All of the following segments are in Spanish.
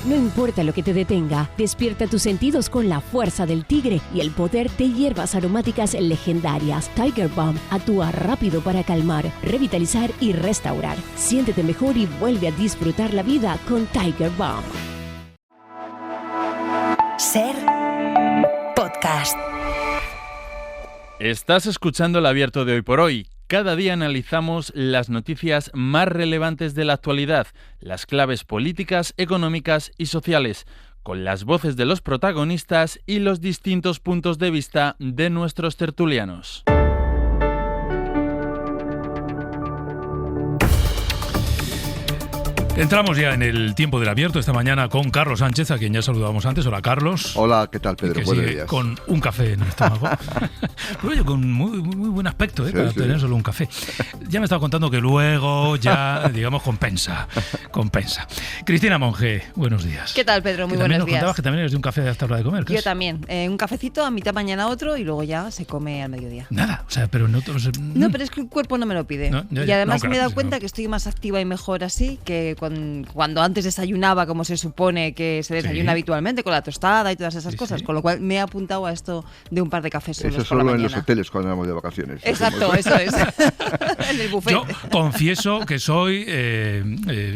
No importa lo que te detenga, despierta tus sentidos con la fuerza del tigre y el poder de hierbas aromáticas legendarias. Tiger Balm actúa rápido para calmar, revitalizar y restaurar. Siéntete mejor y vuelve a disfrutar la vida con Tiger Balm. Ser podcast. Estás escuchando el Abierto de Hoy por Hoy. Cada día analizamos las noticias más relevantes de la actualidad, las claves políticas, económicas y sociales, con las voces de los protagonistas y los distintos puntos de vista de nuestros tertulianos. Entramos ya en el tiempo del Abierto esta mañana con Carlos Sánchez, a quien ya saludábamos antes. Hola, Carlos. Hola, ¿qué tal, Pedro? Que Buenos sigue días. con un café en el estómago. Pero oye, con muy buen aspecto, para tener solo un café. Ya me estaba contando que luego ya, digamos, compensa. Cristina Monge, buenos días. ¿Qué tal, Pedro? Muy buenos días. Nos días. contabas que también eres de un café hasta hora de comer. Yo también. Un cafecito, a mitad mañana otro y luego ya se come al mediodía. Nada, o sea, pero no... No, pero es que el cuerpo no me lo pide. No, y además no, me he dado cuenta que estoy más activa y mejor así que cuando antes desayunaba como se supone que se desayuna habitualmente, con la tostada y todas esas cosas. Con lo cual me he apuntado a esto de un par de cafés solos. Eso por la solo en mañana. los hoteles cuando vamos de vacaciones. Exacto, eso es. En el buffet. Yo confieso que soy,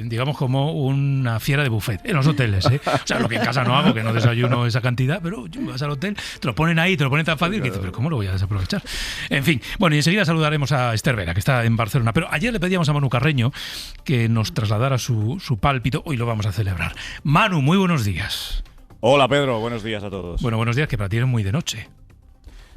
digamos, como una fiera de buffet en los hoteles. O sea, lo que en casa no hago, que no desayuno esa cantidad, pero vas al hotel, te lo ponen ahí, te lo ponen tan fácil que dices, pero ¿cómo lo voy a desaprovechar? En fin, bueno, y enseguida saludaremos a Esther Vera, que está en Barcelona. Pero ayer le pedíamos a Manu Carreño que nos trasladara su pálpito. Hoy lo vamos a celebrar. Manu, muy buenos días. Hola, Pedro, buenos días a todos. Bueno, buenos días, que para ti es muy de noche.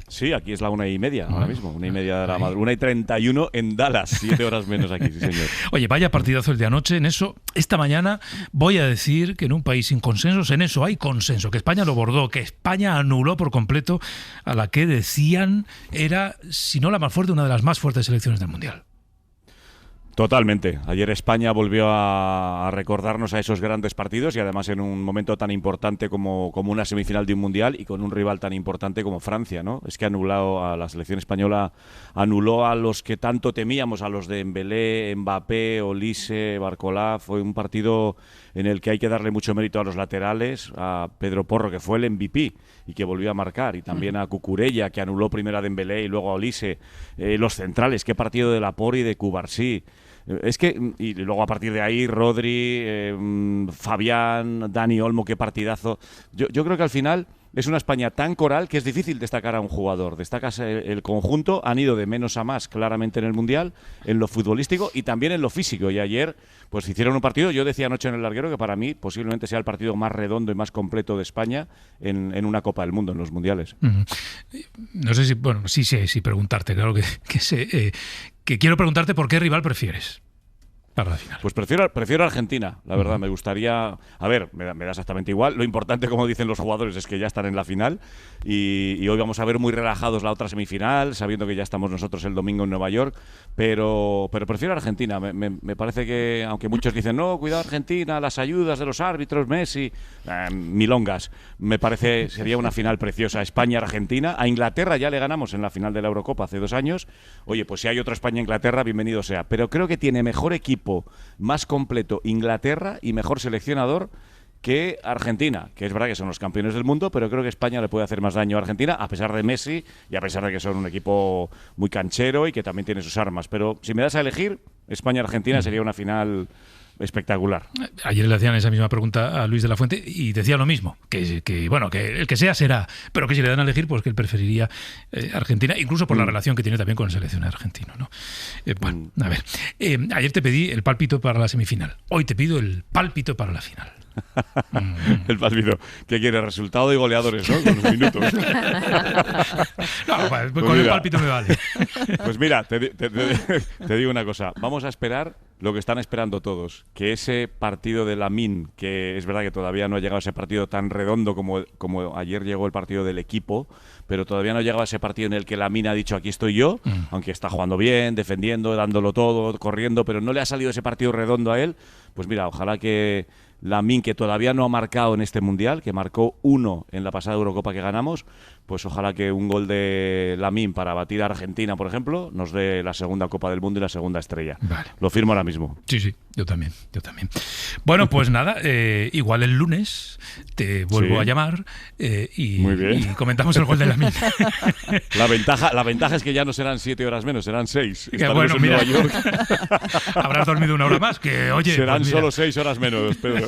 Sí, aquí es la 1:30 ahora mismo, 1:30 de la madrugada, 1:31 en Dallas, 7 horas menos aquí, sí señor. Oye, vaya partidazo el de anoche. En eso, esta mañana voy a decir que en un país sin consensos, en eso hay consenso, que España lo bordó, que España anuló por completo a la que decían era, si no la más fuerte, una de las más fuertes selecciones del Mundial. Totalmente. Ayer España volvió a recordarnos a esos grandes partidos y además en un momento tan importante como una semifinal de un mundial y con un rival tan importante como Francia, ¿no? Es que anuló a la selección española, anuló a los que tanto temíamos, a los de Dembélé, Mbappé, Olise, Barcola. Fue un partido en el que hay que darle mucho mérito a los laterales, a Pedro Porro, que fue el MVP y que volvió a marcar, y también a Cucurella, que anuló primero a Dembélé y luego a Olise. Los centrales, qué partido de Laporte y de Cubarsí. Es que, y luego a partir de ahí, Rodri, Fabián, Dani Olmo, qué partidazo. Yo creo que al final es una España tan coral que es difícil destacar a un jugador. Destacas el conjunto, han ido de menos a más claramente en el Mundial, en lo futbolístico y también en lo físico. Y ayer pues hicieron un partido, yo decía anoche en el larguero que para mí posiblemente sea el partido más redondo y más completo de España en una Copa del Mundo, en los Mundiales. No sé si, bueno, sí preguntarte, claro que quiero preguntarte por qué rival prefieres para la final. Pues prefiero Argentina, la verdad. Me gustaría... A ver, me da exactamente igual. Lo importante, como dicen los jugadores, es que ya están en la final y hoy vamos a ver muy relajados la otra semifinal, sabiendo que ya estamos nosotros el domingo en Nueva York, pero prefiero Argentina. Me parece que, aunque muchos dicen, no, cuidado Argentina, las ayudas de los árbitros, Messi, milongas. Me parece sería una final preciosa. España-Argentina. A Inglaterra ya le ganamos en la final de la Eurocopa hace 2 años. Oye, pues si hay otro España-Inglaterra, bienvenido sea. Pero creo que tiene mejor equipo, más completo Inglaterra y mejor seleccionador que Argentina, que es verdad que son los campeones del mundo, pero creo que España le puede hacer más daño a Argentina, a pesar de Messi y a pesar de que son un equipo muy canchero y que también tiene sus armas. Pero si me das a elegir, España-Argentina sería una final espectacular. Ayer le hacían esa misma pregunta a Luis de la Fuente y decía lo mismo, que bueno, que el que sea será, pero que si le dan a elegir, pues que él preferiría Argentina, incluso por la relación que tiene también con el seleccionado argentino, ¿no? Bueno, a ver, ayer te pedí el pálpito para la semifinal, hoy te pido el pálpito para la final. El pálpito. ¿Qué quiere? Resultado y goleadores, ¿no? Con los minutos. No, pues con el pálpito me vale. Pues mira, te digo una cosa. Vamos a esperar lo que están esperando todos. Que ese partido de Lamine, que es verdad que todavía no ha llegado a ese partido tan redondo como ayer llegó el partido del equipo, pero todavía no ha llegado a ese partido en el que Lamine ha dicho aquí estoy yo, aunque está jugando bien, defendiendo, dándolo todo, corriendo, pero no le ha salido ese partido redondo a él. Pues mira, ojalá que Lamine, que todavía no ha marcado en este Mundial, que marcó 1 en la pasada Eurocopa que ganamos, pues ojalá que un gol de Lamine para batir a Argentina, por ejemplo, nos dé la segunda Copa del Mundo y la segunda estrella. Vale. Lo firmo ahora mismo. Sí, yo también. Bueno, pues nada, igual el lunes te vuelvo a llamar Muy bien. y comentamos el gol de Lamine. La ventaja es que ya no serán 7 horas menos, serán 6. Bueno, en mira, Nueva York. habrás dormido una hora más, que oye. Serán pues mira. solo 6 horas menos, Pedro.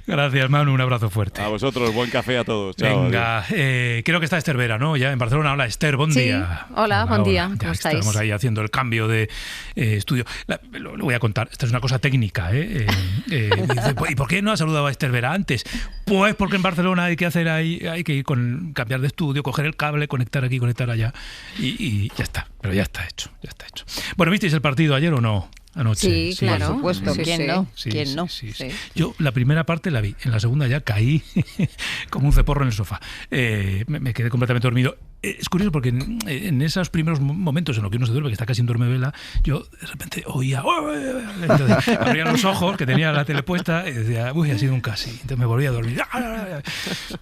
Gracias, Manu, un abrazo fuerte. A vosotros, buen café a todos. Chao. Venga, creo que está Esther Vera, ¿no? Ya en Barcelona. Hola, Esther, buen día. Hola, buen día. Ya ¿Cómo estáis? estamos ahí haciendo el cambio de estudio. Lo voy a contar, esta es una cosa técnica. Dice, ¿y por qué no ha saludado a Esther Vera antes? Pues porque en Barcelona hay que ir cambiar de estudio, coger el cable, conectar aquí, conectar allá y ya está. Pero ya está hecho. Bueno, ¿visteis el partido ayer o no? Anoche. Sí, claro. Por supuesto, Sí, ¿quién sí. no? Sí, ¿Quién sí, no? sí. Sí. Yo la primera parte la vi, en la segunda ya caí como un ceporro en el sofá. Me quedé completamente dormido. Es curioso porque en esos primeros momentos en los que uno se duerme, que está casi en duermevela, yo de repente oía, entonces, abría los ojos, que tenía la tele puesta, y decía, uy, ha sido un casi. Entonces me volví a dormir.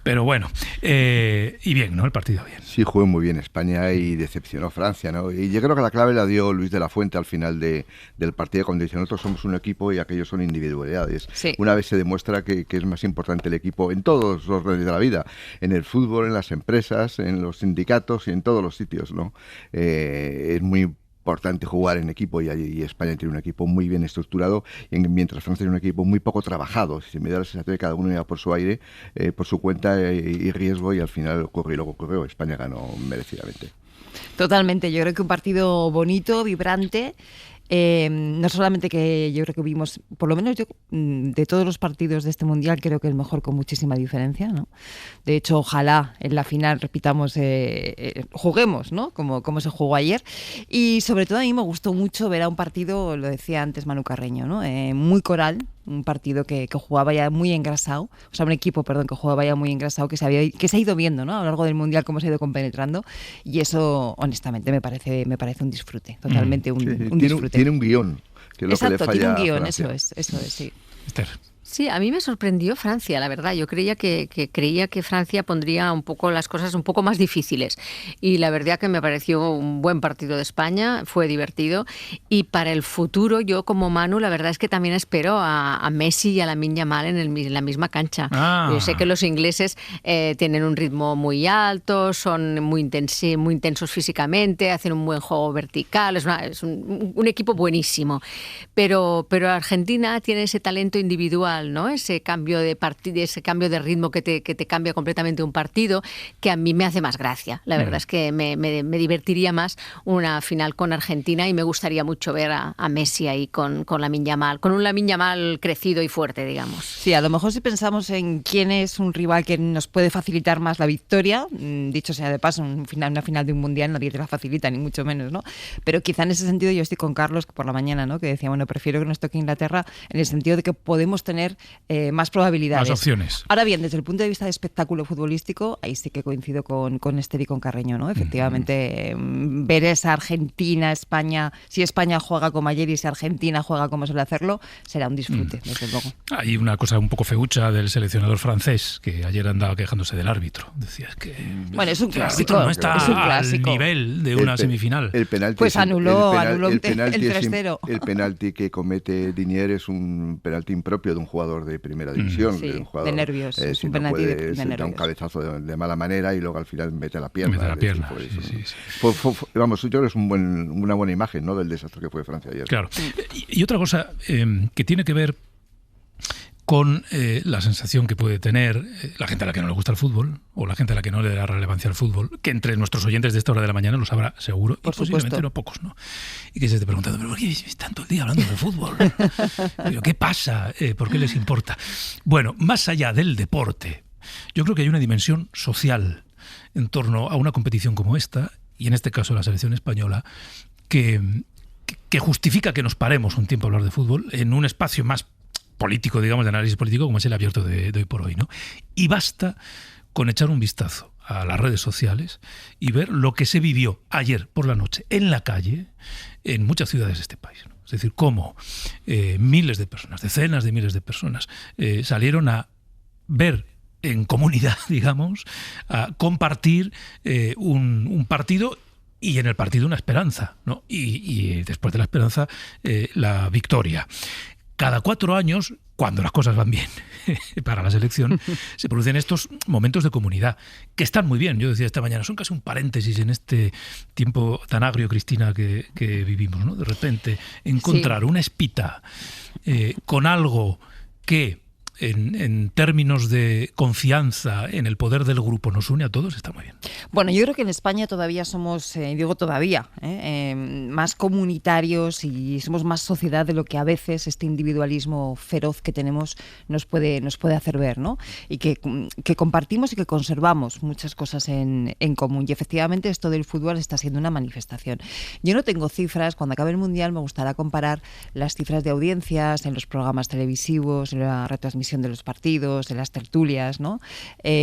Pero bueno, y bien, ¿no? El partido bien. Sí, jugó muy bien España y decepcionó Francia, ¿no? Y yo creo que la clave la dio Luis de la Fuente al final del partido, cuando dice, nosotros somos un equipo y aquellos son individualidades. Sí. Una vez se demuestra que es más importante el equipo en todos los órdenes de la vida, en el fútbol, en las empresas, en los sindicatos y en todos los sitios, ¿no? Es muy importante jugar en equipo y España tiene un equipo muy bien estructurado, mientras Francia tiene un equipo muy poco trabajado. Si me da la sensación de que cada uno iba por su aire, por su cuenta y riesgo, y al final ocurrió lo que ocurrió. España ganó merecidamente. Totalmente, yo creo que un partido bonito, vibrante. No solamente que yo creo que vimos, por lo menos yo, de todos los partidos de este Mundial, creo que el mejor con muchísima diferencia, ¿no? De hecho, ojalá en la final repitamos, juguemos, ¿no? Como se jugó ayer. Y sobre todo a mí me gustó mucho ver a un partido, lo decía antes Manu Carreño, ¿no? Muy coral. Un partido que jugaba ya muy engrasado, o sea, un equipo, perdón, que jugaba ya muy engrasado, que se ha ido viendo, ¿no? A lo largo del Mundial cómo se ha ido compenetrando, y eso, honestamente, me parece un disfrute, totalmente un disfrute. Tiene un guión, que es lo Exacto, que le falla tiene un guión, a Francia. eso es, sí. Esther. Sí, a mí me sorprendió Francia, la verdad. Yo creía que Francia pondría un poco las cosas un poco más difíciles. Y la verdad que me pareció un buen partido de España, fue divertido. Y para el futuro, yo como Manu, la verdad es que también espero a Messi y a Lamine Yamal en la misma cancha. Yo sé que los ingleses tienen un ritmo muy alto, son muy intensos físicamente, hacen un buen juego vertical, es un equipo buenísimo. Pero Argentina tiene ese talento individual, ¿no? Ese cambio de partido, ese cambio de ritmo que te cambia completamente un partido, que a mí me hace más gracia. La verdad es que me divertiría más una final con Argentina, y me gustaría mucho ver a Messi ahí con Lamine Yamal, con un Lamine Yamal crecido y fuerte, digamos. Sí, a lo mejor si pensamos en quién es un rival que nos puede facilitar más la victoria, dicho sea de paso, una final de un Mundial nadie te la facilita, ni mucho menos, ¿no? Pero quizá en ese sentido yo estoy con Carlos por la mañana, ¿no? Que decía, bueno, prefiero que nos toque Inglaterra, en el sentido de que podemos tener más probabilidades. Más opciones. Ahora bien, desde el punto de vista de espectáculo futbolístico, ahí sí que coincido con Esther y con Carreño, ¿no? Efectivamente, ver esa Argentina-España, si España juega como ayer y si Argentina juega como suele hacerlo, será un disfrute, desde luego. Hay una cosa un poco feucha del seleccionador francés, que ayer andaba quejándose del árbitro. Decía, es que Bueno, es un el clásico. árbitro no está Es un al clásico. nivel de una semifinal. El penalti Pues anuló el penalti 3-0. El penalti que comete Dinier es un penalti impropio de un jugador de primera división. Sí, de un jugador, de nervios. Es si un no penalti puede, de se da un nervios. cabezazo de mala manera y luego al final mete la pierna. Mete la Es decir, pierna, pues, sí, sí. Vamos, yo creo que es una buena imagen, ¿no?, del desastre que fue Francia ayer. Claro. Y otra cosa que tiene que ver con la sensación que puede tener la gente a la que no le gusta el fútbol, o la gente a la que no le da relevancia al fútbol, que entre nuestros oyentes de esta hora de la mañana lo sabrá seguro, Por y posiblemente supuesto. no pocos, ¿no? Y que se esté preguntando, ¿pero por qué están todo el día hablando de fútbol? ¿Pero qué pasa? ¿Por qué les importa? Bueno, más allá del deporte, yo creo que hay una dimensión social en torno a una competición como esta, y en este caso la selección española, que justifica que nos paremos un tiempo a hablar de fútbol en un espacio más político, digamos, de análisis político, como es el abierto de hoy por hoy, ¿no? Y basta con echar un vistazo a las redes sociales y ver lo que se vivió ayer por la noche en la calle en muchas ciudades de este país, ¿no? Es decir, cómo miles de personas, decenas de miles de personas salieron a ver en comunidad, digamos, a compartir un partido y en el partido una esperanza, ¿no? Y después de la esperanza, la victoria. Cada 4 años, cuando las cosas van bien para la selección, se producen estos momentos de comunidad, que están muy bien. Yo decía esta mañana, son casi un paréntesis en este tiempo tan agrio, Cristina, que vivimos, ¿no? De repente, encontrar una espita con algo que en términos de confianza en el poder del grupo nos une a todos, está muy bien. Bueno, yo creo que en España todavía somos, digo todavía, más comunitarios y somos más sociedad de lo que a veces este individualismo feroz que tenemos nos puede hacer ver, ¿no? Y que compartimos y que conservamos muchas cosas en común. Y efectivamente esto del fútbol está siendo una manifestación. Yo no tengo cifras, cuando acabe el Mundial me gustará comparar las cifras de audiencias en los programas televisivos, en la retransmisión de los partidos, de las tertulias, ¿no?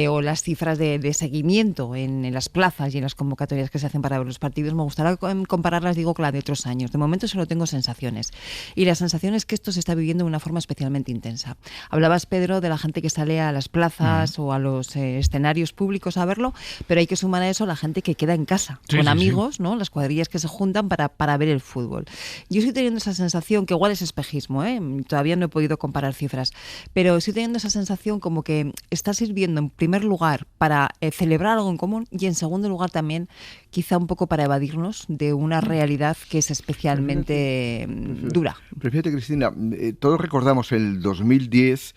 O las cifras de seguimiento en las plazas y en las convocatorias que se hacen para ver los partidos. Me gustaría compararlas, digo, con la de otros años. De momento solo tengo sensaciones. Y la sensación es que esto se está viviendo de una forma especialmente intensa. Hablabas, Pedro, de la gente que sale a las plazas o a los escenarios públicos a verlo, pero hay que sumar a eso la gente que queda en casa, con amigos, ¿no? Las cuadrillas que se juntan para ver el fútbol. Yo estoy teniendo esa sensación, que igual es espejismo, todavía no he podido comparar cifras, pero estoy teniendo esa sensación como que está sirviendo en primer lugar para celebrar algo en común y en segundo lugar también quizá un poco para evadirnos de una realidad que es especialmente dura. Fíjate, Cristina, todos recordamos el 2010,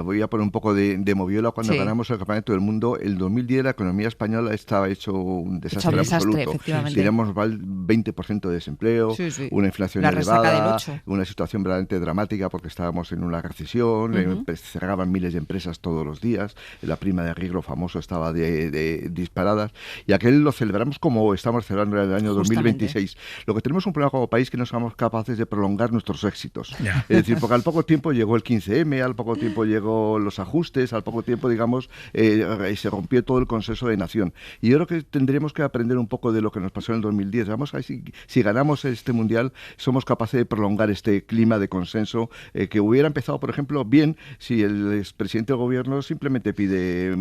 voy a poner un poco de moviola, cuando ganamos el Campeonato del Mundo. El 2010 la economía española estaba hecho un desastre absoluto. Teníamos el 20% de desempleo, una inflación elevada, una situación verdaderamente dramática porque estábamos en una recesión, cerraban miles de empresas todos los días, la prima de riesgo famoso estaba de disparadas, y aquel lo celebramos como estamos celebrando el año 2026. Lo que tenemos un problema como país, que no somos capaces de prolongar nuestros éxitos. Es decir, porque al poco tiempo llegó el 15M, al poco tiempo llegó los ajustes, al poco tiempo, digamos, se rompió todo el consenso de nación. Y yo creo que tendríamos que aprender un poco de lo que nos pasó en el 2010. Vamos a ver si ganamos este Mundial, somos capaces de prolongar este clima de consenso que hubiera empezado, por ejemplo, bien si el expresidente del gobierno simplemente pide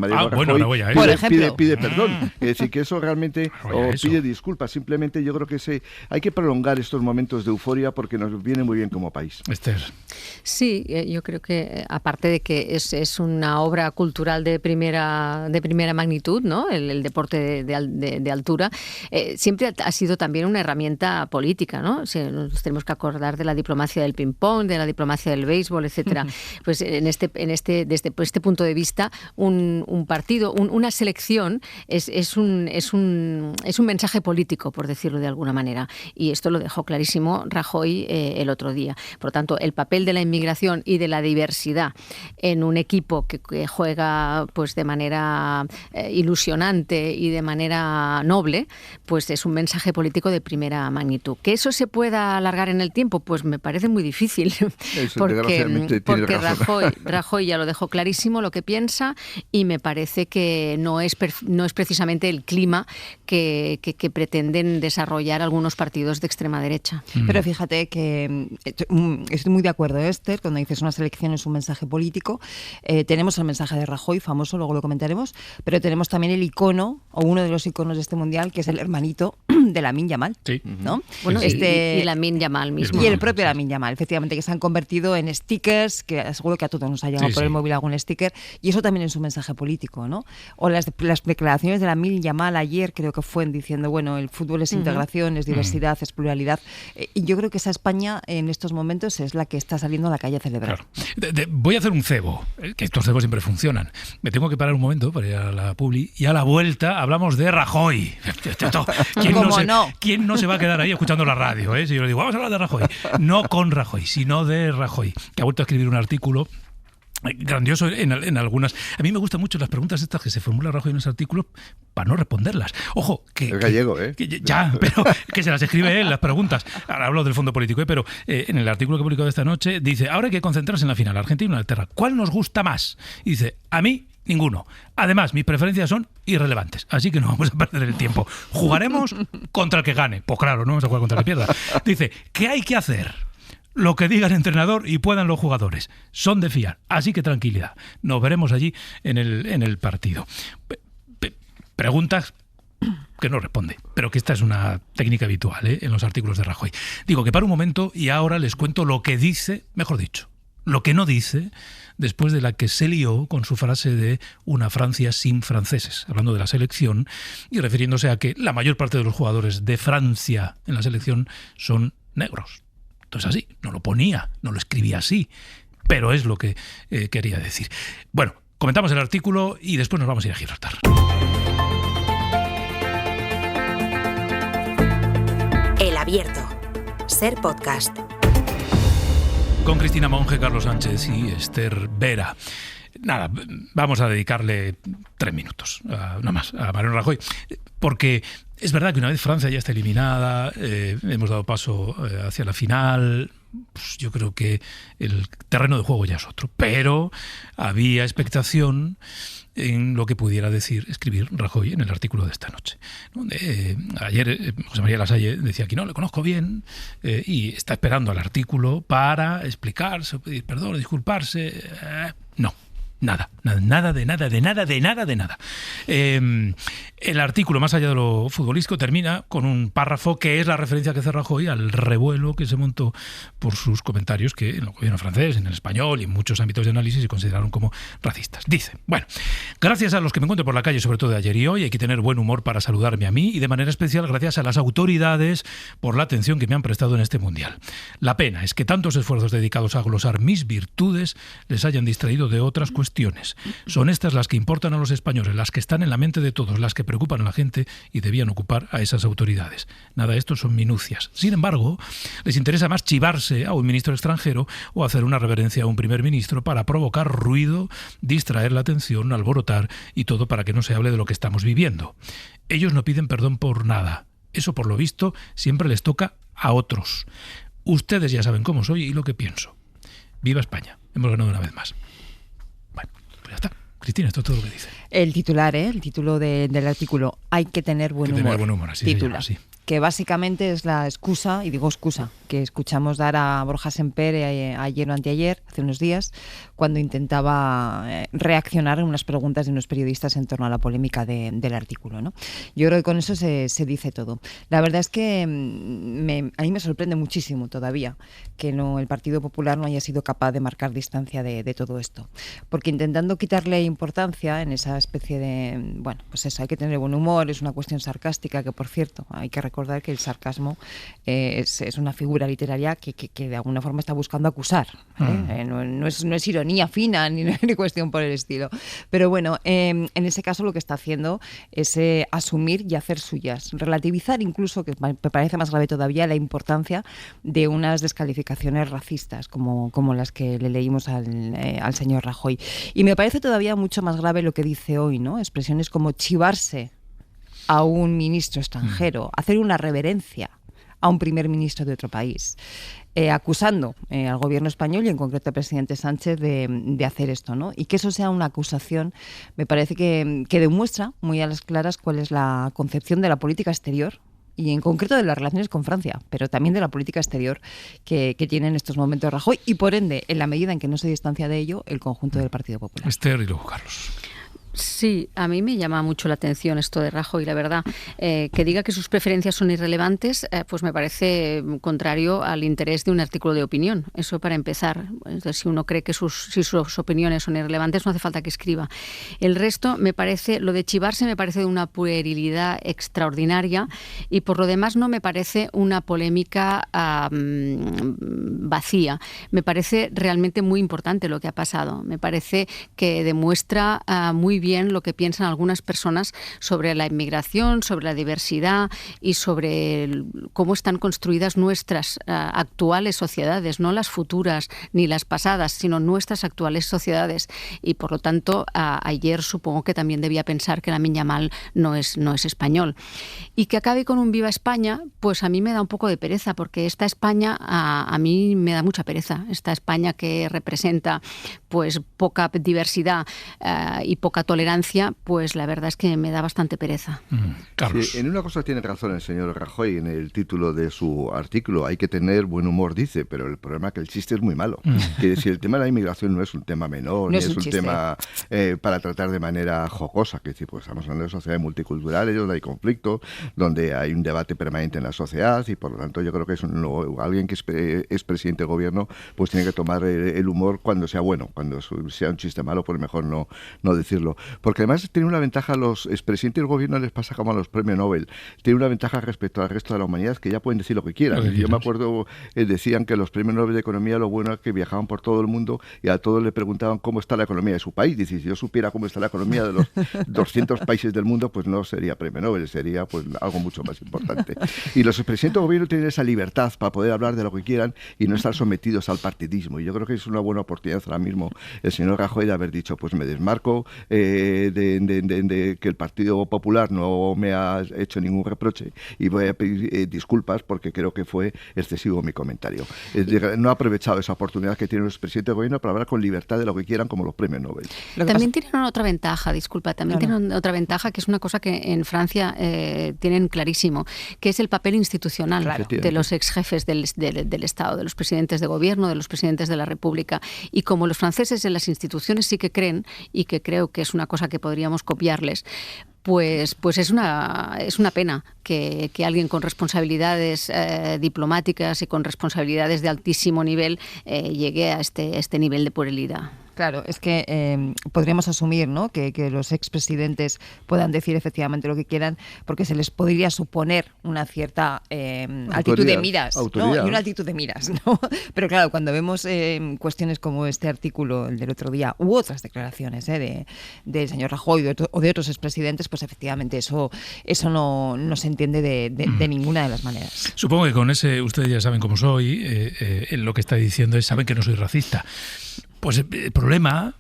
pide perdón. Es decir, que eso realmente pide disculpas. Simplemente yo creo que hay que prolongar estos momentos de euforia porque nos viene muy bien como país. Esther. Sí, yo creo que aparte de que es una obra cultural de primera magnitud, ¿no? El deporte de altura, siempre ha sido también una herramienta política, ¿no? O sea, nos tenemos que acordar de la diplomacia del ping-pong, de la diplomacia del béisbol, etcétera. Pues desde este punto de vista, un partido, una selección es un mensaje político, por decirlo de alguna manera. Y esto lo dejó clarísimo Rajoy el otro día. Por lo tanto, el papel de la inmigración y de la diversidad en un equipo que juega pues de manera ilusionante y de manera noble, pues es un mensaje político de primera magnitud. ¿Que eso se pueda alargar en el tiempo? Pues me parece muy difícil. Porque Rajoy ya lo dejó clarísimo lo que piensa, y me parece que no es precisamente el clima que pretenden desarrollar algunos partidos de extrema derecha. Pero fíjate que estoy muy de acuerdo, Esther, cuando dices una selección es un mensaje político. Tenemos el mensaje de Rajoy, famoso, luego lo comentaremos, pero tenemos también el icono, o uno de los iconos de este Mundial, que es el hermanito de Lamine Yamal, ¿no? Bueno, y Lamine Yamal mismo. Y el propio Lamine Yamal, efectivamente, que se han convertido en stickers, que seguro que a todos nos ha llegado por el móvil algún sticker, y eso también es un mensaje político, ¿no? O las declaraciones de Lamine Yamal ayer, creo que fue diciendo, bueno, el fútbol es integración, es diversidad, es pluralidad, y yo creo que esa España en estos momentos es la que está saliendo a la calle a celebrar. Claro. Voy a hacer un cebo, que estos cebos siempre funcionan. Me tengo que parar un momento para ir a la publi, y a la vuelta hablamos de Rajoy. ¿Quién no se va a quedar ahí escuchando la radio? Si yo le digo, vamos a hablar de Rajoy. No con Rajoy, sino de Rajoy, que ha vuelto a escribir un artículo grandioso en algunas. A mí me gustan mucho las preguntas estas que se formula Rajoy en los artículos para no responderlas. Ojo, que es gallego, pero que se las escribe él, las preguntas. Ahora hablo del fondo político, pero en el artículo que he publicado esta noche dice, ahora hay que concentrarse en la final, Argentina y Inglaterra. ¿Cuál nos gusta más? Y dice, a mí ninguno. Además, mis preferencias son irrelevantes, así que no vamos a perder el tiempo. Jugaremos contra el que gane. Pues claro, no vamos a jugar contra el que pierda. Dice, ¿qué hay que hacer? lo que diga el entrenador y puedan los jugadores. Son de fiar. Así que tranquilidad. Nos veremos allí en el partido. Preguntas que no responde, pero que esta es una técnica habitual en los artículos de Rajoy. Digo que para un momento y ahora les cuento lo que dice, mejor dicho, lo que no dice después de la que se lió con su frase de una Francia sin franceses, hablando de la selección y refiriéndose a que la mayor parte de los jugadores de Francia en la selección son negros. Entonces así, no lo ponía, no lo escribía así, pero es lo que quería decir. Bueno, comentamos el artículo y después nos vamos a ir a Gibraltar. El Abierto. Ser Podcast. Con Cristina Monge, Carlos Sánchez y Esther Vera. Nada, vamos a dedicarle 3 minutos, nada más, a Mariano Rajoy, porque es verdad que una vez Francia ya está eliminada, hemos dado paso hacia la final, pues yo creo que el terreno de juego ya es otro, pero había expectación en lo que pudiera escribir Rajoy en el artículo de esta noche. Ayer José María Lasalle decía que no, le conozco bien y está esperando al artículo para explicarse, pedir perdón, disculparse. No. Nada. El artículo, más allá de lo futbolístico, termina con un párrafo que es la referencia que hace Rajoy al revuelo que se montó por sus comentarios que en el gobierno francés, en el español y en muchos ámbitos de análisis se consideraron como racistas. Dice, bueno, gracias a los que me encuentro por la calle, sobre todo de ayer y hoy, hay que tener buen humor para saludarme a mí y de manera especial gracias a las autoridades por la atención que me han prestado en este mundial. La pena es que tantos esfuerzos dedicados a glosar mis virtudes les hayan distraído de otras cuestiones. Son estas las que importan a los españoles, las que están en la mente de todos, las que preocupan a la gente y debían ocupar a esas autoridades. Nada de esto son minucias. Sin embargo, les interesa más chivarse a un ministro extranjero o hacer una reverencia a un primer ministro para provocar ruido, distraer la atención, alborotar y todo para que no se hable de lo que estamos viviendo. Ellos no piden perdón por nada. Eso, por lo visto, siempre les toca a otros. Ustedes ya saben cómo soy y lo que pienso. ¡Viva España! Hemos ganado una vez más. Bueno, pues ya está. Cristina, esto es todo lo que dice. El titular, el título del artículo, hay que tener buen humor. Tener buen humor, así se llama, sí. Que básicamente es la excusa, y digo excusa, que escuchamos dar a Borja Semper ayer o anteayer, hace unos días, cuando intentaba reaccionar en unas preguntas de unos periodistas en torno a la polémica del artículo, ¿no? Yo creo que con eso se dice todo. La verdad es que a mí me sorprende muchísimo todavía que el Partido Popular no haya sido capaz de marcar distancia de todo esto. Porque intentando quitarle importancia en esa especie de, bueno, pues eso, hay que tener buen humor, es una cuestión sarcástica que, por cierto, hay que recordar que el sarcasmo es una figura literaria que de alguna forma está buscando acusar. No es ironía fina ni cuestión por el estilo. Pero bueno, en ese caso lo que está haciendo es asumir y hacer suyas. Relativizar incluso, que me parece más grave todavía, la importancia de unas descalificaciones racistas como las que le leímos al señor Rajoy. Y me parece todavía mucho más grave lo que dice hoy, ¿no? Expresiones como chivarse a un ministro extranjero, hacer una reverencia a un primer ministro de otro país, acusando al gobierno español y en concreto al presidente Sánchez de hacer esto, ¿no? Y que eso sea una acusación me parece que demuestra muy a las claras cuál es la concepción de la política exterior y en concreto de las relaciones con Francia, pero también de la política exterior que tiene en estos momentos Rajoy y por ende, en la medida en que no se distancia de ello, el conjunto del Partido Popular. Esther y luego Carlos. Sí, a mí me llama mucho la atención esto de Rajoy, la verdad. Que diga que sus preferencias son irrelevantes, pues me parece contrario al interés de un artículo de opinión. Eso para empezar. Entonces, si uno cree que si sus opiniones son irrelevantes, no hace falta que escriba. El resto, me parece, lo de chivarse me parece de una puerilidad extraordinaria y por lo demás no me parece una polémica vacía. Me parece realmente muy importante lo que ha pasado. Me parece que demuestra muy bien lo que piensan algunas personas sobre la inmigración, sobre la diversidad y sobre cómo están construidas nuestras actuales sociedades, no las futuras ni las pasadas, sino nuestras actuales sociedades. Y por lo tanto, ayer supongo que también debía pensar que Lamine Yamal no es español. Y que acabe con un Viva España, pues a mí me da un poco de pereza, porque esta España a mí me da mucha pereza. Esta España que representa pues poca diversidad y poca tolerancia tolerancia, pues la verdad es que me da bastante pereza. Carlos. Sí, en una cosa tiene razón el señor Rajoy en el título de su artículo. Hay que tener buen humor, dice, pero el problema es que el chiste es muy malo. Que decir, el tema de la inmigración no es un tema menor, No ni es es un un chiste. tema para tratar de manera jocosa. Que decir, pues estamos hablando de sociedades multiculturales, donde hay conflicto, donde hay un debate permanente en la sociedad, y por lo tanto yo creo que alguien que es presidente del gobierno pues tiene que tomar el humor cuando sea bueno. Cuando sea un chiste malo, pues mejor no decirlo. Porque además tiene una ventaja, a los expresidentes del gobierno les pasa como a los premios Nobel. Tiene una ventaja respecto al resto de la humanidad, que ya pueden decir lo que quieran. Yo me acuerdo, decían que los premios Nobel de Economía lo bueno es que viajaban por todo el mundo y a todos le preguntaban cómo está la economía de su país. Dice, si yo supiera cómo está la economía de los 200 países del mundo, pues no sería premio Nobel, sería pues algo mucho más importante. Y los expresidentes del gobierno tienen esa libertad para poder hablar de lo que quieran y no estar sometidos al partidismo. Y yo creo que es una buena oportunidad ahora mismo el señor Rajoy de haber dicho, pues me desmarco de que el Partido Popular no me ha hecho ningún reproche y voy a pedir disculpas porque creo que fue excesivo mi comentario. No ha aprovechado esa oportunidad que tienen los presidentes del gobierno para hablar con libertad de lo que quieran, como los premios Nobel. También tienen otra ventaja, tienen otra ventaja, que es una cosa que en Francia tienen clarísimo, que es el papel institucional de los ex jefes del Estado, de los presidentes de gobierno, de los presidentes de la República. Y como los franceses en las instituciones sí que creen, y que creo que es una cosa que podríamos copiarles, pues es una pena que alguien con responsabilidades diplomáticas y con responsabilidades de altísimo nivel llegue a este nivel de puerilidad. Claro, es que podríamos asumir, ¿no?, que los expresidentes puedan decir efectivamente lo que quieran, porque se les podría suponer una cierta altitud de miras, ¿no? Y una altitud de miras, ¿no? Pero claro, cuando vemos cuestiones como este artículo, el del otro día, u otras declaraciones del señor Rajoy o de otros expresidentes, pues efectivamente eso no se entiende de ninguna de las maneras. Supongo que con ese, ustedes ya saben cómo soy, lo que está diciendo es, saben que no soy racista. Pues el problema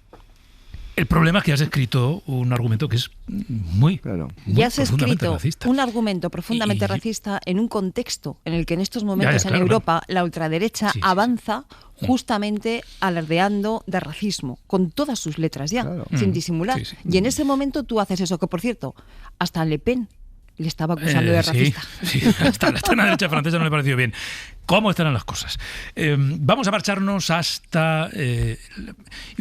es que has escrito un argumento que es muy escrito racista. Un argumento profundamente racista en un contexto en el que en estos momentos en Europa la ultraderecha avanza justamente alardeando de racismo, con todas sus letras ya, sin disimular. Y en ese momento tú haces eso, que por cierto, hasta Le Pen le estaba acusando de racista. Sí, hasta la extrema derecha francesa no le pareció bien. ¿Cómo estarán las cosas? Vamos a marcharnos hasta, iba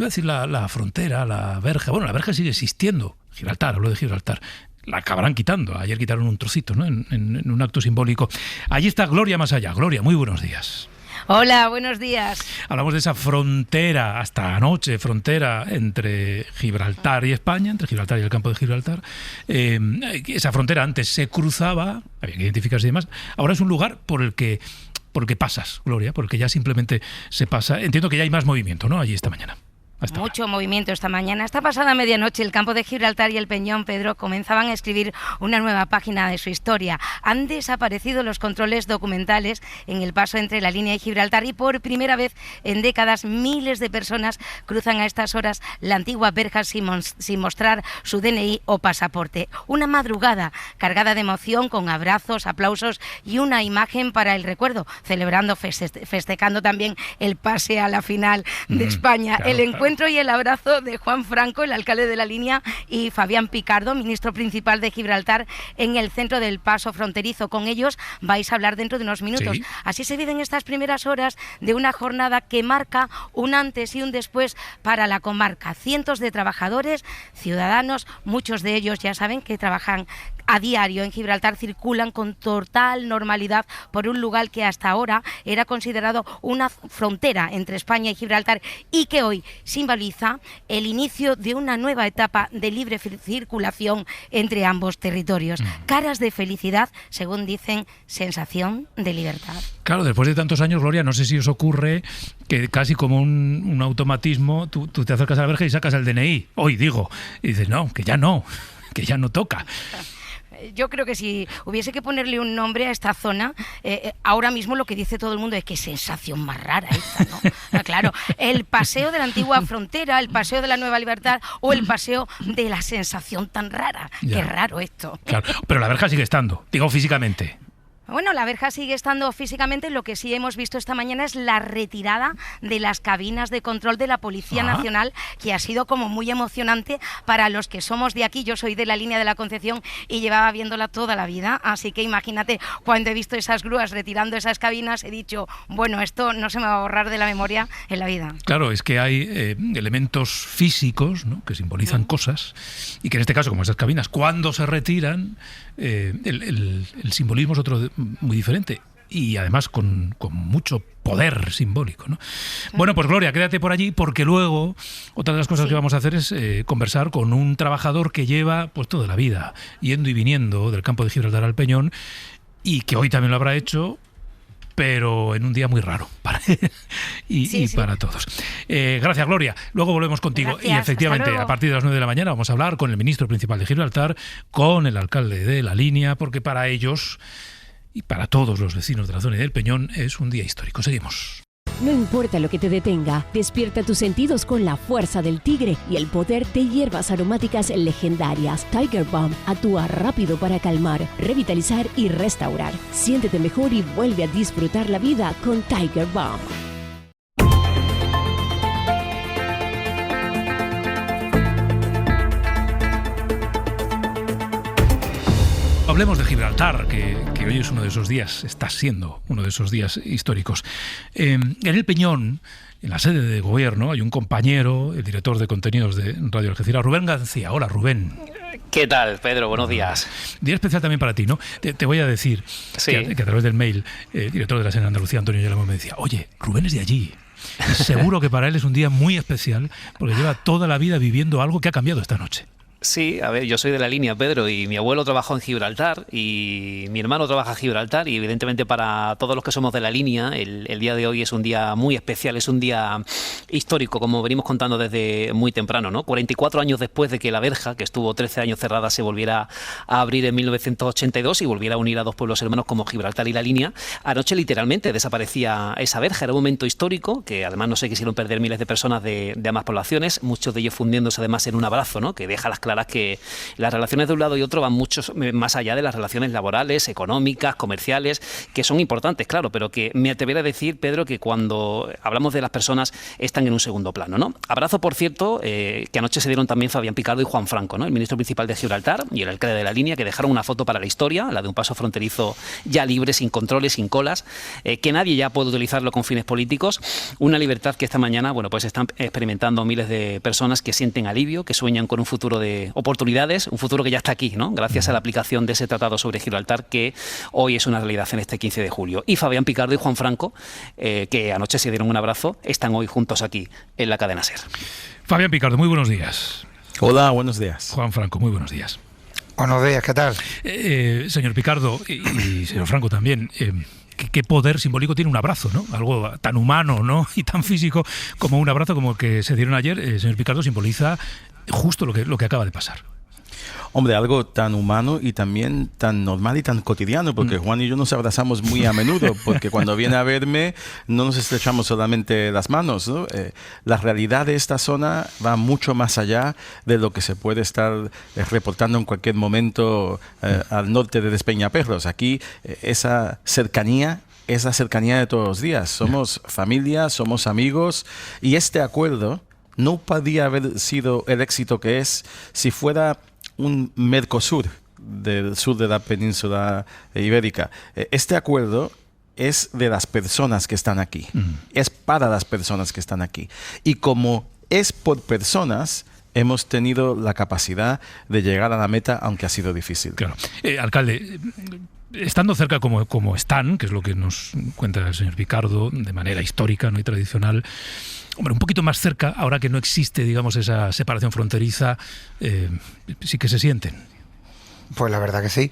a decir la frontera, la verja. Bueno, la verja sigue existiendo. Gibraltar, hablo de Gibraltar. La acabarán quitando. Ayer quitaron un trocito, ¿no?, en un acto simbólico. Allí está Gloria Más Allá. Gloria, muy buenos días. Hola, buenos días. Hablamos de esa frontera, hasta anoche, frontera entre Gibraltar y España, entre Gibraltar y el campo de Gibraltar. Esa frontera antes se cruzaba, había que identificarse y demás. Ahora es un lugar por el que pasas, Gloria, porque ya simplemente se pasa. Entiendo que ya hay más movimiento, ¿no?, allí esta mañana. Mucho movimiento esta mañana. Esta pasada medianoche el campo de Gibraltar y el Peñón, Pedro, comenzaban a escribir una nueva página de su historia. Han desaparecido los controles documentales en el paso entre la línea y Gibraltar y por primera vez en décadas miles de personas cruzan a estas horas la antigua verja sin mostrar su DNI o pasaporte. Una madrugada cargada de emoción, con abrazos, aplausos y una imagen para el recuerdo, celebrando, festejando también el pase a la final de España. El encuentro y el abrazo de Juan Franco, el alcalde de la línea, y Fabián Picardo, ministro principal de Gibraltar, en el centro del paso fronterizo. Con ellos vais a hablar dentro de unos minutos. Sí. Así se viven estas primeras horas de una jornada que marca un antes y un después para la comarca. Cientos de trabajadores, ciudadanos, muchos de ellos ya saben que trabajan a diario en Gibraltar, circulan con total normalidad por un lugar que hasta ahora era considerado una frontera entre España y Gibraltar y que hoy simboliza el inicio de una nueva etapa de libre circulación entre ambos territorios. Caras de felicidad, según dicen, sensación de libertad. Claro, después de tantos años, Gloria, no sé si os ocurre que casi como un automatismo, tú te acercas a la verja y sacas el DNI. Hoy digo, y dices, no, que ya no toca. Yo creo que si hubiese que ponerle un nombre a esta zona, ahora mismo lo que dice todo el mundo es que sensación más rara esta, ¿no? Claro, el paseo de la antigua frontera, el paseo de la Nueva Libertad o el paseo de la sensación tan rara. Ya. Qué raro esto. Claro, pero la verja sigue estando, digo físicamente. Bueno, la verja sigue estando físicamente, lo que sí hemos visto esta mañana es la retirada de las cabinas de control de la Policía Nacional, que ha sido como muy emocionante para los que somos de aquí. Yo soy de la línea de la Concepción y llevaba viéndola toda la vida, así que imagínate, cuando he visto esas grúas retirando esas cabinas, he dicho, bueno, esto no se me va a borrar de la memoria en la vida. Claro, es que hay elementos físicos, ¿no?, que simbolizan cosas, y que en este caso, como esas cabinas, cuando se retiran, el simbolismo es otro muy diferente. Y además con mucho poder simbólico, ¿no? Bueno, pues Gloria, quédate por allí, porque luego otra de las cosas que vamos a hacer es conversar con un trabajador que lleva pues toda la vida yendo y viniendo del campo de Gibraltar al Peñón, y que hoy también lo habrá hecho, pero en un día muy raro para él y para todos. Gracias, Gloria. Luego volvemos contigo. Gracias, y efectivamente, a partir de las 9 de la mañana vamos a hablar con el ministro principal de Gibraltar, con el alcalde de La Línea, porque para ellos y para todos los vecinos de la zona y del Peñón es un día histórico. Seguimos. No importa lo que te detenga, despierta tus sentidos con la fuerza del tigre y el poder de hierbas aromáticas legendarias. Tiger Balm actúa rápido para calmar, revitalizar y restaurar. Siéntete mejor y vuelve a disfrutar la vida con Tiger Balm. Hablemos de Gibraltar, que hoy es uno de esos días, está siendo uno de esos días históricos. En el Peñón, en la sede de gobierno, hay un compañero, el director de contenidos de Radio Algeciras, Rubén García. Hola, Rubén. ¿Qué tal, Pedro? Buenos días. Día especial también para ti, ¿no? Te voy a decir que a través del mail, el director de la SER Andalucía, Antonio Yelamo, me decía, oye, Rubén es de allí. Y seguro que para él es un día muy especial, porque lleva toda la vida viviendo algo que ha cambiado esta noche. Sí, a ver, yo soy de La Línea, Pedro, y mi abuelo trabajó en Gibraltar y mi hermano trabaja en Gibraltar, y evidentemente para todos los que somos de La Línea el día de hoy es un día muy especial, es un día histórico, como venimos contando desde muy temprano, ¿no? 44 años después de que la verja, que estuvo 13 años cerrada, se volviera a abrir en 1982 y volviera a unir a dos pueblos hermanos como Gibraltar y La Línea, anoche literalmente desaparecía esa verja. Era un momento histórico que además no se quisieron perder miles de personas de ambas poblaciones, muchos de ellos fundiéndose además en un abrazo, ¿no?, que deja las claras que las relaciones de un lado y otro van mucho más allá de las relaciones laborales, económicas, comerciales, que son importantes, claro, pero que me atrevería a decir, Pedro, que cuando hablamos de las personas están en un segundo plano, ¿no? Abrazo, por cierto, que anoche se dieron también Fabián Picardo y Juan Franco, ¿no?, el ministro principal de Gibraltar y el alcalde de La Línea, que dejaron una foto para la historia, la de un paso fronterizo ya libre, sin controles, sin colas, que nadie ya puede utilizarlo con fines políticos, una libertad que esta mañana, bueno, pues están experimentando miles de personas que sienten alivio, que sueñan con un futuro de oportunidades, un futuro que ya está aquí, ¿no?, gracias a la aplicación de ese tratado sobre Gibraltar, que hoy es una realidad en este 15 de julio. Y Fabián Picardo y Juan Franco, que anoche se dieron un abrazo, están hoy juntos aquí en la cadena SER. Fabián Picardo, muy buenos días. Hola, buenos días. Juan Franco, muy buenos días. Buenos días, ¿qué tal? Señor Picardo y señor Franco también, ¿qué poder simbólico tiene un abrazo, ¿no? Algo tan humano, ¿no?, y tan físico como un abrazo como el que se dieron ayer. Señor Picardo, simboliza justo lo que acaba de pasar. Hombre, algo tan humano y también tan normal y tan cotidiano, porque Juan y yo nos abrazamos muy a menudo, porque cuando viene a verme no nos estrechamos solamente las manos, ¿no? La realidad de esta zona va mucho más allá de lo que se puede estar reportando en cualquier momento al norte de Despeñaperros. Aquí esa cercanía es la cercanía de todos los días. Somos familia, somos amigos, y este acuerdo no podría haber sido el éxito que es si fuera un Mercosur del sur de la península ibérica. Este acuerdo es de las personas que están aquí, es para las personas que están aquí. Y como es por personas, hemos tenido la capacidad de llegar a la meta, aunque ha sido difícil. Claro. Alcalde, estando cerca como están, que es lo que nos cuenta el señor Picardo, de manera histórica, no y tradicional, hombre, un poquito más cerca, ahora que no existe, digamos, esa separación fronteriza, sí que se sienten. Pues la verdad que sí.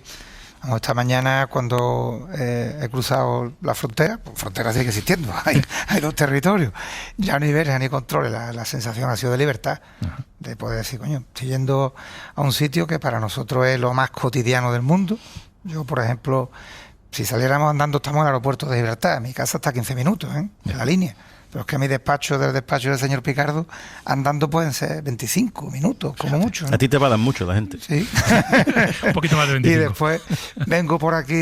Esta mañana, cuando he cruzado la frontera, pues frontera sigue existiendo, hay dos territorios, ya no hay verja ni controles, la sensación ha sido de libertad, de poder decir, coño, estoy yendo a un sitio que para nosotros es lo más cotidiano del mundo. Yo, por ejemplo, si saliéramos andando, estamos en el aeropuerto de Gibraltar, mi casa está a 15 minutos, en La Línea. Pero es que mi despacho del despacho del señor Picardo, andando pueden ser 25 minutos, como mucho, ¿no? A ti te va mucho la gente. Sí. Un poquito más de 25. Y después vengo por aquí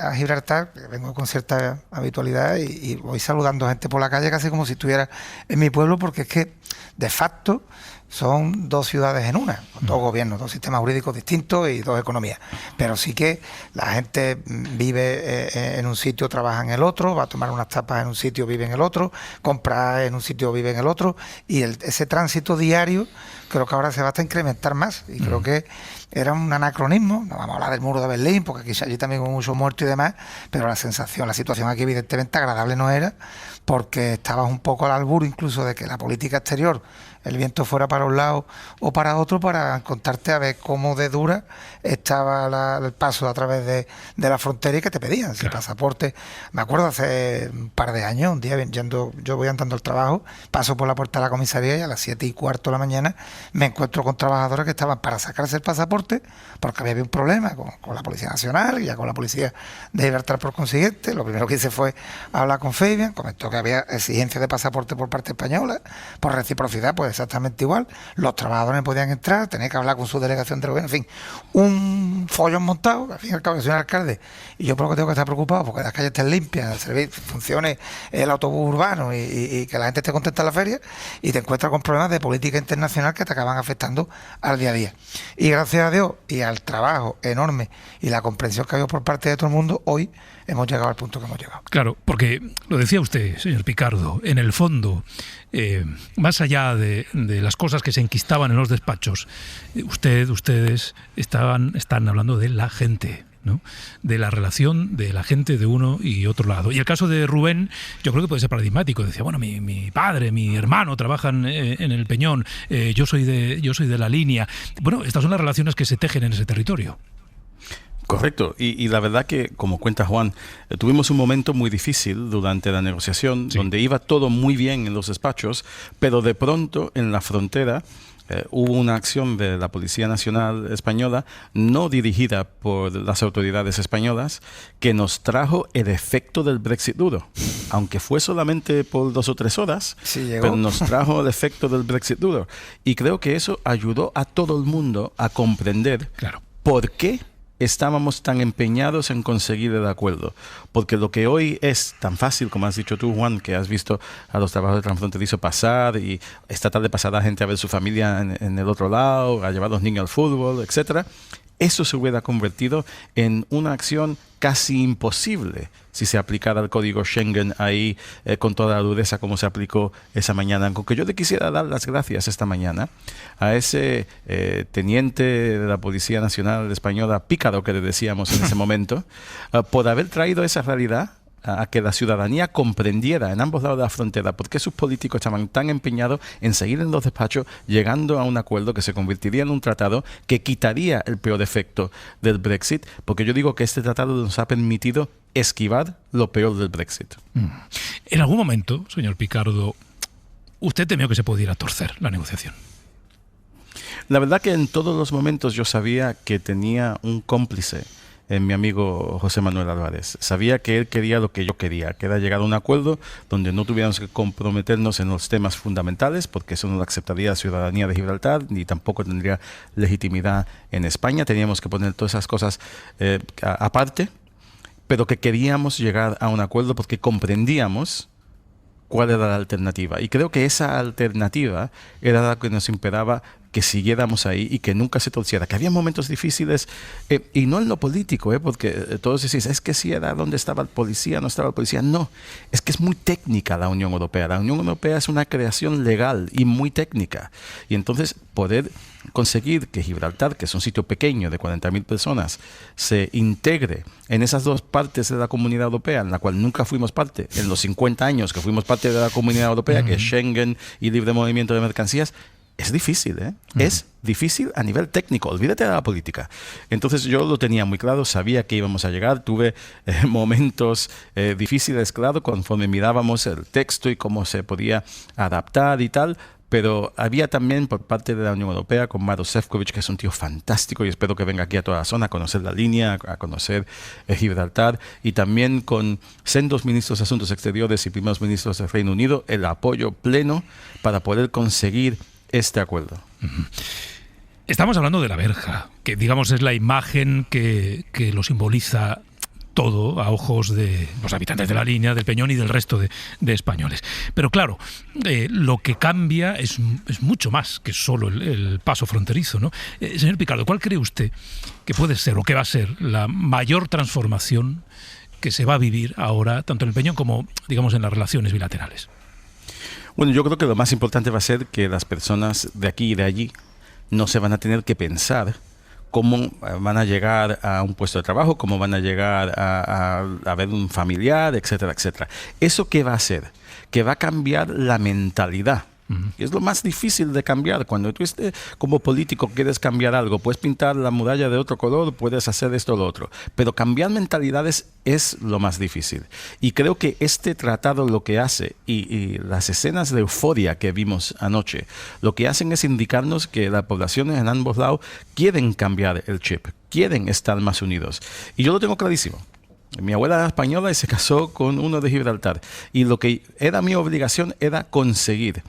a Gibraltar, vengo con cierta habitualidad y voy saludando a gente por la calle casi como si estuviera en mi pueblo, porque es que de facto son dos ciudades en una, dos gobiernos, dos sistemas jurídicos distintos y dos economías. Pero sí que la gente vive en un sitio, trabaja en el otro, va a tomar unas tapas en un sitio, vive en el otro, compra en un sitio, vive en el otro, y ese tránsito diario creo que ahora se va a incrementar más, y creo que era un anacronismo. No vamos a hablar del muro de Berlín, porque quizá allí también hubo muchos muertos y demás, pero la situación aquí evidentemente agradable no era, porque estabas un poco al albur incluso de que la política exterior, el viento fuera para un lado o para otro, para contarte a ver cómo de dura estaba el paso a través de la frontera y que te pedían el pasaporte. Me acuerdo hace un par de años, un día yo voy andando al trabajo, paso por la puerta de la comisaría y a las 7:15 de la mañana me encuentro con trabajadores que estaban para sacarse el pasaporte porque había un problema con la Policía Nacional y ya con la Policía de Gibraltar por consiguiente. Lo primero que hice fue hablar con Fabian, comentó que había exigencia de pasaporte por parte española, por reciprocidad, pues exactamente igual. Los trabajadores podían entrar, tenía que hablar con su delegación de gobierno, en fin, un follón montado. Al fin y al cabo, yo soy el alcalde y yo por lo que tengo que estar preocupado porque las calles estén limpias, el servicio funcione, el autobús urbano y que la gente esté contenta en la feria, y te encuentras con problemas de política internacional que te acaban afectando al día a día. Y gracias a Dios y al trabajo enorme y la comprensión que ha habido por parte de todo el mundo, hoy hemos llegado al punto que hemos llegado. Claro, porque lo decía usted, señor Picardo, en el fondo, más allá de las cosas que se enquistaban en los despachos, ustedes están hablando de la gente, ¿no? De la relación de la gente de uno y otro lado. Y el caso de Rubén, yo creo que puede ser paradigmático. Decía, bueno, mi padre, mi hermano trabajan en el Peñón, yo soy de la línea. Bueno, estas son las relaciones que se tejen en ese territorio. Correcto, y la verdad que, como cuenta Juan, tuvimos un momento muy difícil durante la negociación, donde iba todo muy bien en los despachos, pero de pronto en la frontera hubo una acción de la Policía Nacional Española, no dirigida por las autoridades españolas, que nos trajo el efecto del Brexit duro. Aunque fue solamente por 2 o 3 horas, pero nos trajo el efecto del Brexit duro. Y creo que eso ayudó a todo el mundo a comprender por qué estábamos tan empeñados en conseguir el acuerdo. Porque lo que hoy es tan fácil, como has dicho tú, Juan, que has visto a los trabajadores transfronterizos pasar, y esta tarde pasará gente a ver su familia en el otro lado, a llevar a los niños al fútbol, etcétera, eso se hubiera convertido en una acción casi imposible si se aplicara el código Schengen ahí con toda la dureza como se aplicó esa mañana. Aunque yo le quisiera dar las gracias esta mañana a ese teniente de la Policía Nacional Española, Pícaro, que le decíamos en ese momento, por haber traído esa realidad a que la ciudadanía comprendiera en ambos lados de la frontera por qué sus políticos estaban tan empeñados en seguir en los despachos, llegando a un acuerdo que se convertiría en un tratado que quitaría el peor efecto del Brexit, porque yo digo que este tratado nos ha permitido esquivar lo peor del Brexit. En algún momento, señor Picardo, usted temió que se pudiera torcer la negociación. La verdad que en todos los momentos yo sabía que tenía un cómplice en mi amigo José Manuel Álvarez. Sabía que él quería lo que yo quería, que era llegar a un acuerdo donde no tuviéramos que comprometernos en los temas fundamentales, porque eso no lo aceptaría la ciudadanía de Gibraltar, ni tampoco tendría legitimidad en España. Teníamos que poner todas esas cosas aparte, pero que queríamos llegar a un acuerdo porque comprendíamos cuál era la alternativa. Y creo que esa alternativa era la que nos imperaba que siguiéramos ahí y que nunca se torciera. Que había momentos difíciles, y no en lo político, porque todos decís, es que si era donde estaba el policía, no estaba el policía. No, es que es muy técnica la Unión Europea. La Unión Europea es una creación legal y muy técnica. Y entonces poder conseguir que Gibraltar, que es un sitio pequeño de 40.000 personas, se integre en esas dos partes de la Comunidad Europea, en la cual nunca fuimos parte, en los 50 años que fuimos parte de la Comunidad Europea, que es Schengen y libre movimiento de mercancías, es difícil, es difícil a nivel técnico, olvídate de la política. Entonces yo lo tenía muy claro, sabía que íbamos a llegar, tuve momentos difíciles, claro, conforme mirábamos el texto y cómo se podía adaptar y tal, Pero había también por parte de la Unión Europea con Maroš Šefčovič, que es un tío fantástico y espero que venga aquí a toda la zona a conocer la línea, a conocer Gibraltar, y también con sendos ministros de Asuntos Exteriores y primeros ministros del Reino Unido, el apoyo pleno para poder conseguir este acuerdo. Estamos hablando de la verja, que digamos es la imagen que lo simboliza todo a ojos de los habitantes de la línea, del Peñón y del resto de españoles. Pero claro, lo que cambia es mucho más que solo el paso fronterizo, ¿no? Señor Picardo, ¿cuál cree usted que puede ser o que va a ser la mayor transformación que se va a vivir ahora, tanto en el Peñón como, digamos, en las relaciones bilaterales? Bueno, yo creo que lo más importante va a ser que las personas de aquí y de allí no se van a tener que pensar cómo van a llegar a un puesto de trabajo, cómo van a llegar a ver un familiar, etcétera, etcétera. ¿Eso qué va a hacer? Que va a cambiar la mentalidad. Y es lo más difícil de cambiar. Cuando tú como político quieres cambiar algo, puedes pintar la muralla de otro color, puedes hacer esto o lo otro. Pero cambiar mentalidades es lo más difícil. Y creo que este tratado lo que hace, y las escenas de euforia que vimos anoche, lo que hacen es indicarnos que las poblaciones en ambos lados quieren cambiar el chip, quieren estar más unidos. Y yo lo tengo clarísimo. Mi abuela era española y se casó con uno de Gibraltar. Y lo que era mi obligación era conseguir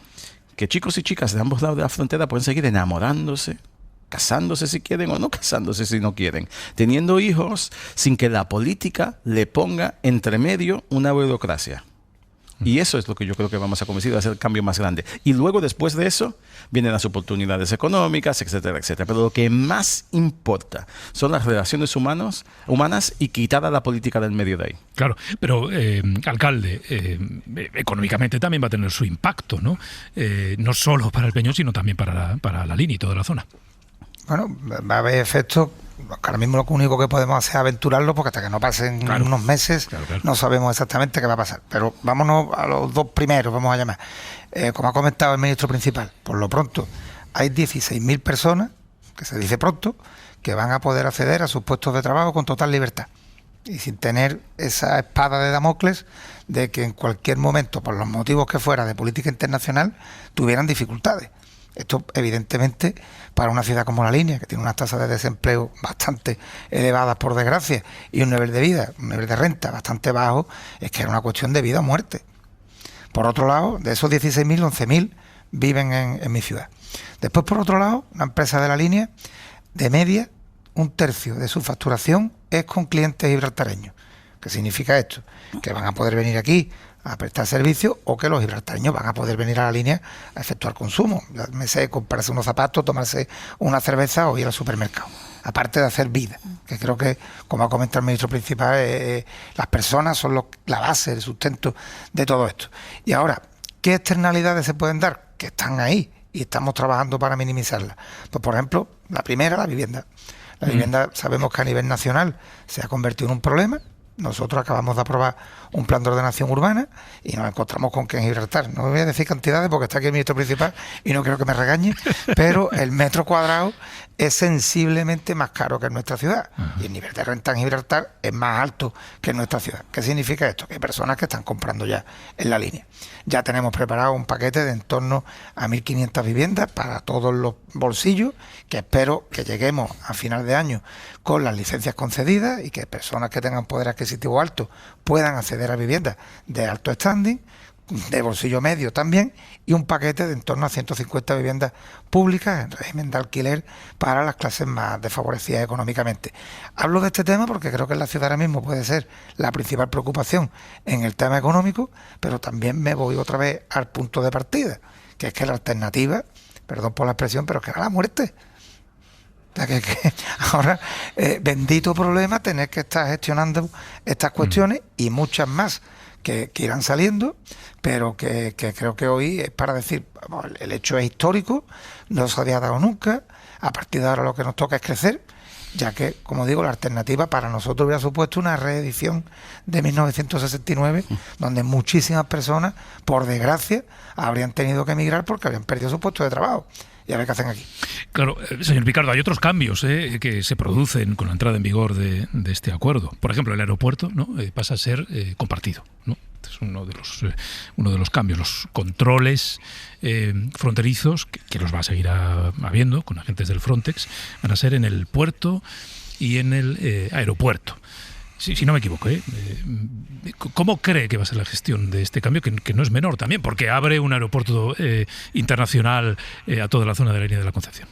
que chicos y chicas de ambos lados de la frontera pueden seguir enamorándose, casándose si quieren o no casándose si no quieren, teniendo hijos sin que la política le ponga entre medio una burocracia. Y eso es lo que yo creo que vamos a conseguir, hacer el cambio más grande. Y luego, después de eso, vienen las oportunidades económicas, etcétera, etcétera. Pero lo que más importa son las relaciones humanas y quitar a la política del medio de ahí. Claro, pero, alcalde, económicamente también va a tener su impacto, ¿no? No solo para el Peñón, sino también para la línea y toda la zona. Bueno, va a haber efectos. Ahora mismo lo único que podemos hacer es aventurarlo, porque hasta que no pasen unos meses no sabemos exactamente qué va a pasar. Pero vámonos a los dos primeros, vamos a llamar. Como ha comentado el ministro principal, por lo pronto hay 16.000 personas, que se dice pronto, que van a poder acceder a sus puestos de trabajo con total libertad y sin tener esa espada de Damocles de que en cualquier momento, por los motivos que fuera de política internacional, tuvieran dificultades. Esto, evidentemente, para una ciudad como La Línea, que tiene unas tasas de desempleo bastante elevadas, por desgracia, y un nivel de vida, un nivel de renta bastante bajo, es que era una cuestión de vida o muerte. Por otro lado, de esos 16.000, 11.000 viven en mi ciudad. Después, por otro lado, una empresa de La Línea, de media, 1/3 de su facturación es con clientes gibraltareños. ¿Qué significa esto? Que van a poder venir aquí a prestar servicio, o que los gibraltareños van a poder venir a La Línea a efectuar consumo. Me sé, comprarse unos zapatos, tomarse una cerveza o ir al supermercado. Aparte de hacer vida, que creo que, como ha comentado el ministro principal, las personas son la base, el sustento de todo esto. Y ahora, ¿qué externalidades se pueden dar? Que están ahí y estamos trabajando para minimizarlas. Pues, por ejemplo, la primera, la vivienda. La vivienda, sabemos que a nivel nacional se ha convertido en un problema. Nosotros acabamos de aprobar un plan de ordenación urbana y nos encontramos con que en Gibraltar, no voy a decir cantidades porque está aquí el ministro principal y no quiero que me regañe, pero el metro cuadrado es sensiblemente más caro que en nuestra ciudad. Y el nivel de renta en Gibraltar es más alto que en nuestra ciudad. ¿Qué significa esto? Que hay personas que están comprando ya en La Línea. Ya tenemos preparado un paquete de en torno a 1.500 viviendas para todos los bolsillos, que espero que lleguemos a final de año con las licencias concedidas y que personas que tengan poder adquisitivo alto puedan acceder a viviendas de alto standing, de bolsillo medio también, y un paquete de en torno a 150 viviendas públicas en régimen de alquiler para las clases más desfavorecidas económicamente. Hablo de este tema porque creo que en la ciudad ahora mismo puede ser la principal preocupación en el tema económico, pero también me voy otra vez al punto de partida, que es que la alternativa, perdón por la expresión, pero que era la muerte. O sea, que ahora, bendito problema tener que estar gestionando estas cuestiones y muchas más que irán saliendo, pero que creo que hoy es para decir, vamos, el hecho es histórico, no se había dado nunca, a partir de ahora lo que nos toca es crecer, ya que, como digo, la alternativa para nosotros hubiera supuesto una reedición de 1969, donde muchísimas personas, por desgracia, habrían tenido que emigrar porque habían perdido su puesto de trabajo. y a ver qué hacen aquí. Claro, señor Picardo, hay otros cambios que se producen con la entrada en vigor de este acuerdo. Por ejemplo, el aeropuerto, ¿no? Pasa a ser compartido, ¿no? Es uno de los cambios. Los controles fronterizos, que los va a seguir habiendo con agentes del Frontex, van a ser en el puerto y en el aeropuerto. Si no me equivoco, ¿cómo cree que va a ser la gestión de este cambio, que no es menor también, porque abre un aeropuerto internacional a toda la zona de la línea de la Concepción?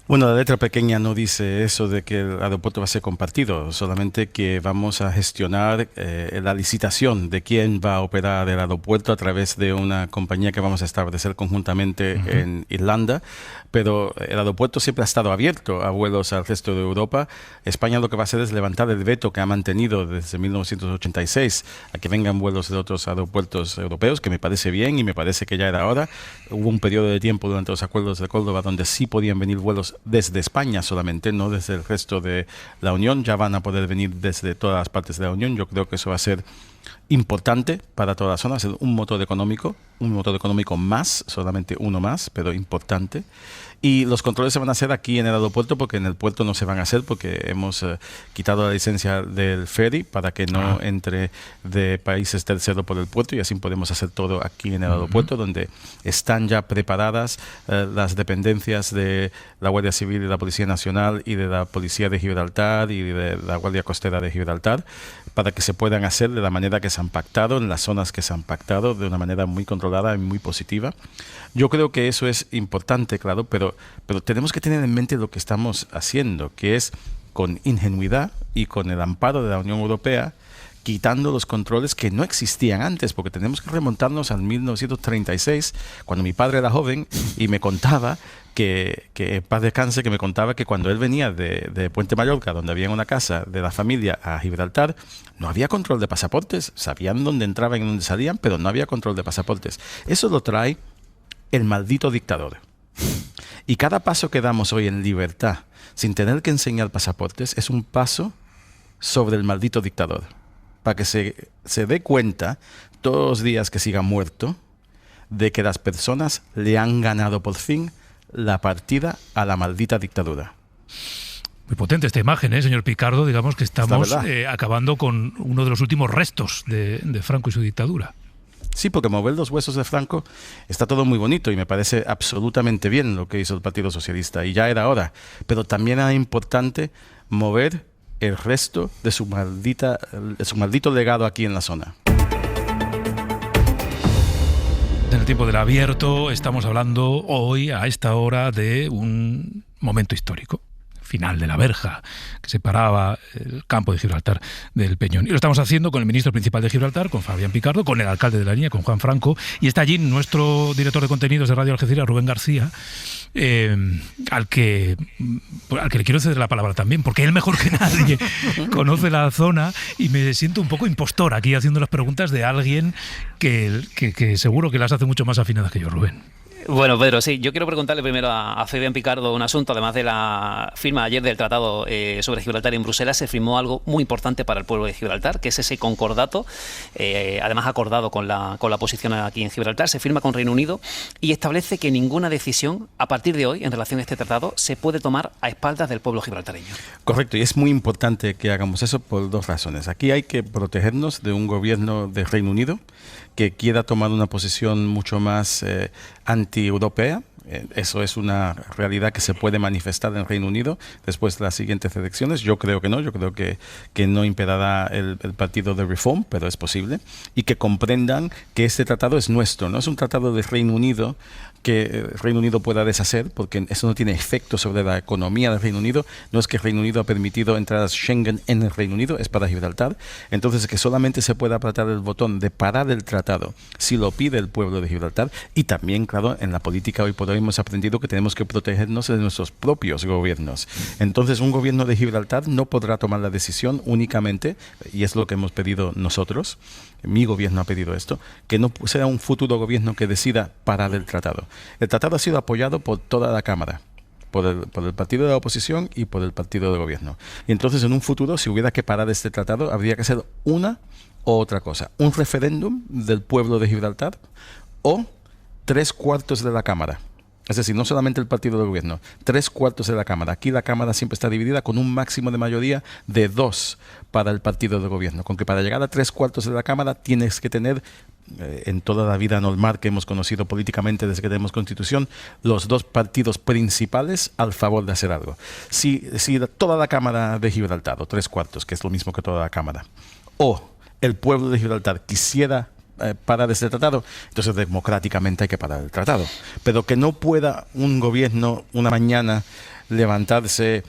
Bueno, la letra pequeña no dice eso de que el aeropuerto va a ser compartido, solamente que vamos a gestionar la licitación de quién va a operar el aeropuerto a través de una compañía que vamos a establecer conjuntamente en Irlanda, pero el aeropuerto siempre ha estado abierto a vuelos al resto de Europa. España lo que va a hacer es levantar el veto que ha mantenido desde 1986 a que vengan vuelos de otros aeropuertos europeos, que me parece bien y me parece que ya era hora. Hubo un periodo de tiempo durante los acuerdos de Córdoba donde sí podían venir vuelos desde España solamente, no desde el resto de la Unión. Ya van a poder venir desde todas las partes de la Unión. Yo creo que eso va a ser importante para toda la zona, va a ser un motor económico más, solamente uno más, pero importante. Y los controles se van a hacer aquí en el aeropuerto, porque en el puerto no se van a hacer, porque hemos quitado la licencia del ferry para que no entre de países terceros por el puerto, y así podemos hacer todo aquí en el aeropuerto, donde están ya preparadas las dependencias de la Guardia Civil y la Policía Nacional y de la Policía de Gibraltar y de la Guardia Costera de Gibraltar, para que se puedan hacer de la manera que se han pactado, en las zonas que se han pactado, de una manera muy controlada y muy positiva. Yo creo que eso es importante, claro, pero tenemos que tener en mente lo que estamos haciendo, que es con ingenuidad y con el amparo de la Unión Europea, quitando los controles que no existían antes, porque tenemos que remontarnos al 1936, cuando mi padre era joven y me contaba que paz descanse, que me contaba que cuando él venía de Puente Mallorca, donde había una casa de la familia, a Gibraltar, no había control de pasaportes. Sabían dónde entraban y dónde salían, pero no había control de pasaportes. Eso lo trae el maldito dictador. Y cada paso que damos hoy en libertad, sin tener que enseñar pasaportes, es un paso sobre el maldito dictador, para que se dé cuenta todos los días que siga muerto de que las personas le han ganado por fin la partida a la maldita dictadura. Muy potente esta imagen, señor Picardo. Digamos que estamos acabando con uno de los últimos restos de Franco y su dictadura. Sí, porque mover los huesos de Franco está todo muy bonito y me parece absolutamente bien lo que hizo el Partido Socialista, y ya era hora. Pero también era importante mover el resto de su maldito legado aquí en la zona. En el tiempo del abierto estamos hablando hoy, a esta hora, de un momento histórico. Final de la verja que separaba el campo de Gibraltar del Peñón. Y lo estamos haciendo con el ministro principal de Gibraltar, con Fabián Picardo, con el alcalde de la línea, con Juan Franco, y está allí nuestro director de contenidos de Radio Algeciras, Rubén García, al que le quiero ceder la palabra también, porque él mejor que nadie conoce la zona, y me siento un poco impostor aquí haciendo las preguntas de alguien que seguro que las hace mucho más afinadas que yo, Rubén. Bueno, Pedro, sí, yo quiero preguntarle primero a Fabián Picardo un asunto. Además de la firma ayer del tratado sobre Gibraltar en Bruselas, se firmó algo muy importante para el pueblo de Gibraltar, que es ese concordato, además acordado con la posición aquí en Gibraltar. Se firma con Reino Unido y establece que ninguna decisión a partir de hoy en relación a este tratado se puede tomar a espaldas del pueblo gibraltareño. Correcto, y es muy importante que hagamos eso por dos razones. Aquí hay que protegernos de un gobierno de Reino Unido que quiera tomar una posición mucho más anti-europea. Eso es una realidad que se puede manifestar en el Reino Unido después de las siguientes elecciones. Yo creo que no, yo creo que no imperará el partido de Reform, pero es posible. Y que comprendan que este tratado es nuestro, no es un tratado del Reino Unido que el Reino Unido pueda deshacer, porque eso no tiene efecto sobre la economía del Reino Unido. No es que el Reino Unido ha permitido entradas Schengen en el Reino Unido, es para Gibraltar. Entonces, que solamente se pueda apretar el botón de parar el tratado si lo pide el pueblo de Gibraltar. Y también, claro, en la política hoy por hoy hemos aprendido que tenemos que protegernos de nuestros propios gobiernos. Entonces, un gobierno de Gibraltar no podrá tomar la decisión únicamente, y es lo que hemos pedido nosotros, mi gobierno ha pedido esto, que no sea un futuro gobierno que decida parar el tratado. El tratado ha sido apoyado por toda la Cámara, por el partido de la oposición y por el partido de gobierno. Y entonces, en un futuro, si hubiera que parar este tratado, habría que hacer una u otra cosa. Un referéndum del pueblo de Gibraltar o 3/4 de la Cámara. Es decir, no solamente el partido de gobierno, 3/4 de la Cámara. Aquí la Cámara siempre está dividida con un máximo de mayoría de 2 para el partido de gobierno. Con que para llegar a 3/4 de la Cámara tienes que tener, en toda la vida normal que hemos conocido políticamente desde que tenemos Constitución, los 2 partidos principales al favor de hacer algo. Si toda la Cámara de Gibraltar, o 3/4, que es lo mismo que toda la Cámara, o el pueblo de Gibraltar quisiera parar este tratado, entonces democráticamente hay que parar el tratado. Pero que no pueda un gobierno una mañana levantarse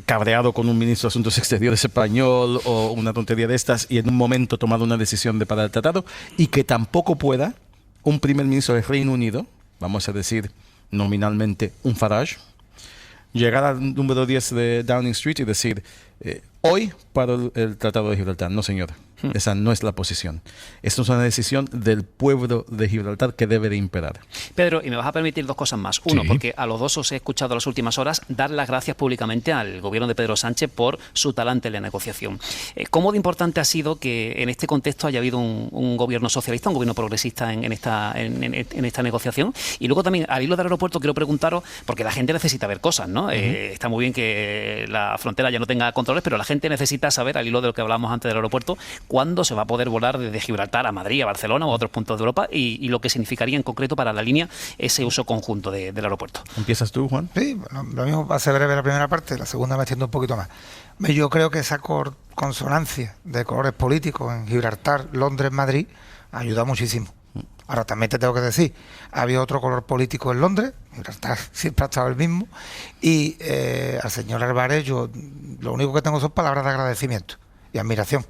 cabreado con un ministro de Asuntos Exteriores español o una tontería de estas y en un momento tomar una decisión de parar el tratado, y que tampoco pueda un primer ministro del Reino Unido, vamos a decir nominalmente un Farage, llegar al número 10 de Downing Street y decir hoy paro el Tratado de Gibraltar. No, señor. Esa no es la posición. Esto es una decisión del pueblo de Gibraltar que debe de imperar. Pedro, y me vas a permitir 2 cosas más. Uno, porque a los 2 os he escuchado las últimas horas dar las gracias públicamente al gobierno de Pedro Sánchez por su talante en la negociación. ¿Cómo de importante ha sido que en este contexto haya habido un gobierno socialista, un gobierno progresista en esta negociación? Y luego también, al hilo del aeropuerto, quiero preguntaros, porque la gente necesita ver cosas, ¿no? Está muy bien que la frontera ya no tenga controles, pero la gente necesita saber, al hilo de lo que hablábamos antes del aeropuerto, cuándo se va a poder volar desde Gibraltar a Madrid, a Barcelona o a otros puntos de Europa, y lo que significaría en concreto para la línea ese uso conjunto del aeropuerto. ¿Empiezas tú, Juan? Sí, bueno, lo mismo va a ser breve la primera parte, la segunda me extiendo un poquito más. Yo creo que esa consonancia de colores políticos en Gibraltar, Londres, Madrid, ayuda muchísimo. Ahora también te tengo que decir, había otro color político en Londres, Gibraltar siempre ha estado el mismo, y al señor Álvarez yo lo único que tengo son palabras de agradecimiento y admiración.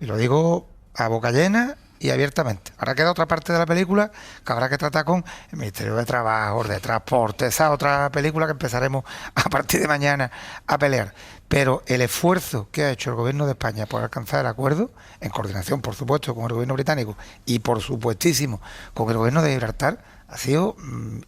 Y lo digo a boca llena y abiertamente. Ahora queda otra parte de la película que habrá que tratar con el Ministerio de Trabajo, de Transporte, esa otra película que empezaremos a partir de mañana a pelear. Pero el esfuerzo que ha hecho el Gobierno de España por alcanzar el acuerdo, en coordinación, por supuesto, con el Gobierno británico y, por supuestísimo, con el Gobierno de Gibraltar, ha sido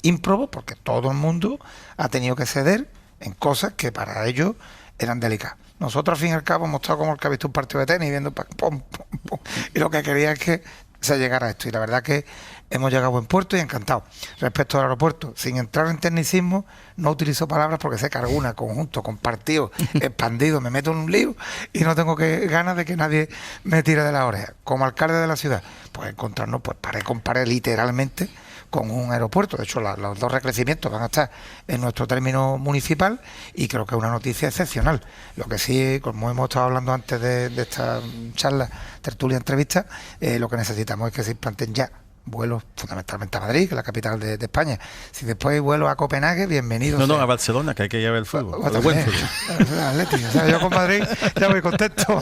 ímprobo, porque todo el mundo ha tenido que ceder en cosas que para ellos eran delicadas. Nosotros, al fin y al cabo, hemos estado como el que ha visto un partido de tenis, viendo pum, pum, pum, y lo que quería es que se llegara a esto. Y la verdad que hemos llegado a buen puerto y encantado. Respecto al aeropuerto, sin entrar en tecnicismo, no utilizo palabras porque sé que alguna, conjunto, compartido, expandido, me meto en un lío y no tengo ganas de que nadie me tire de la oreja. Como alcalde de la ciudad, pues encontrarnos pared con pared literalmente con un aeropuerto. De hecho, los 2 recrecimientos van a estar en nuestro término municipal y creo que es una noticia excepcional. Lo que sí, como hemos estado hablando antes de esta charla, tertulia, entrevista, lo que necesitamos es que se implanten ya vuelos fundamentalmente a Madrid, que es la capital de España. Si después hay vuelos a Copenhague, bienvenidos. No, a Barcelona, que hay que llevar el fútbol. El buen fútbol. O sea, yo con Madrid ya voy contento.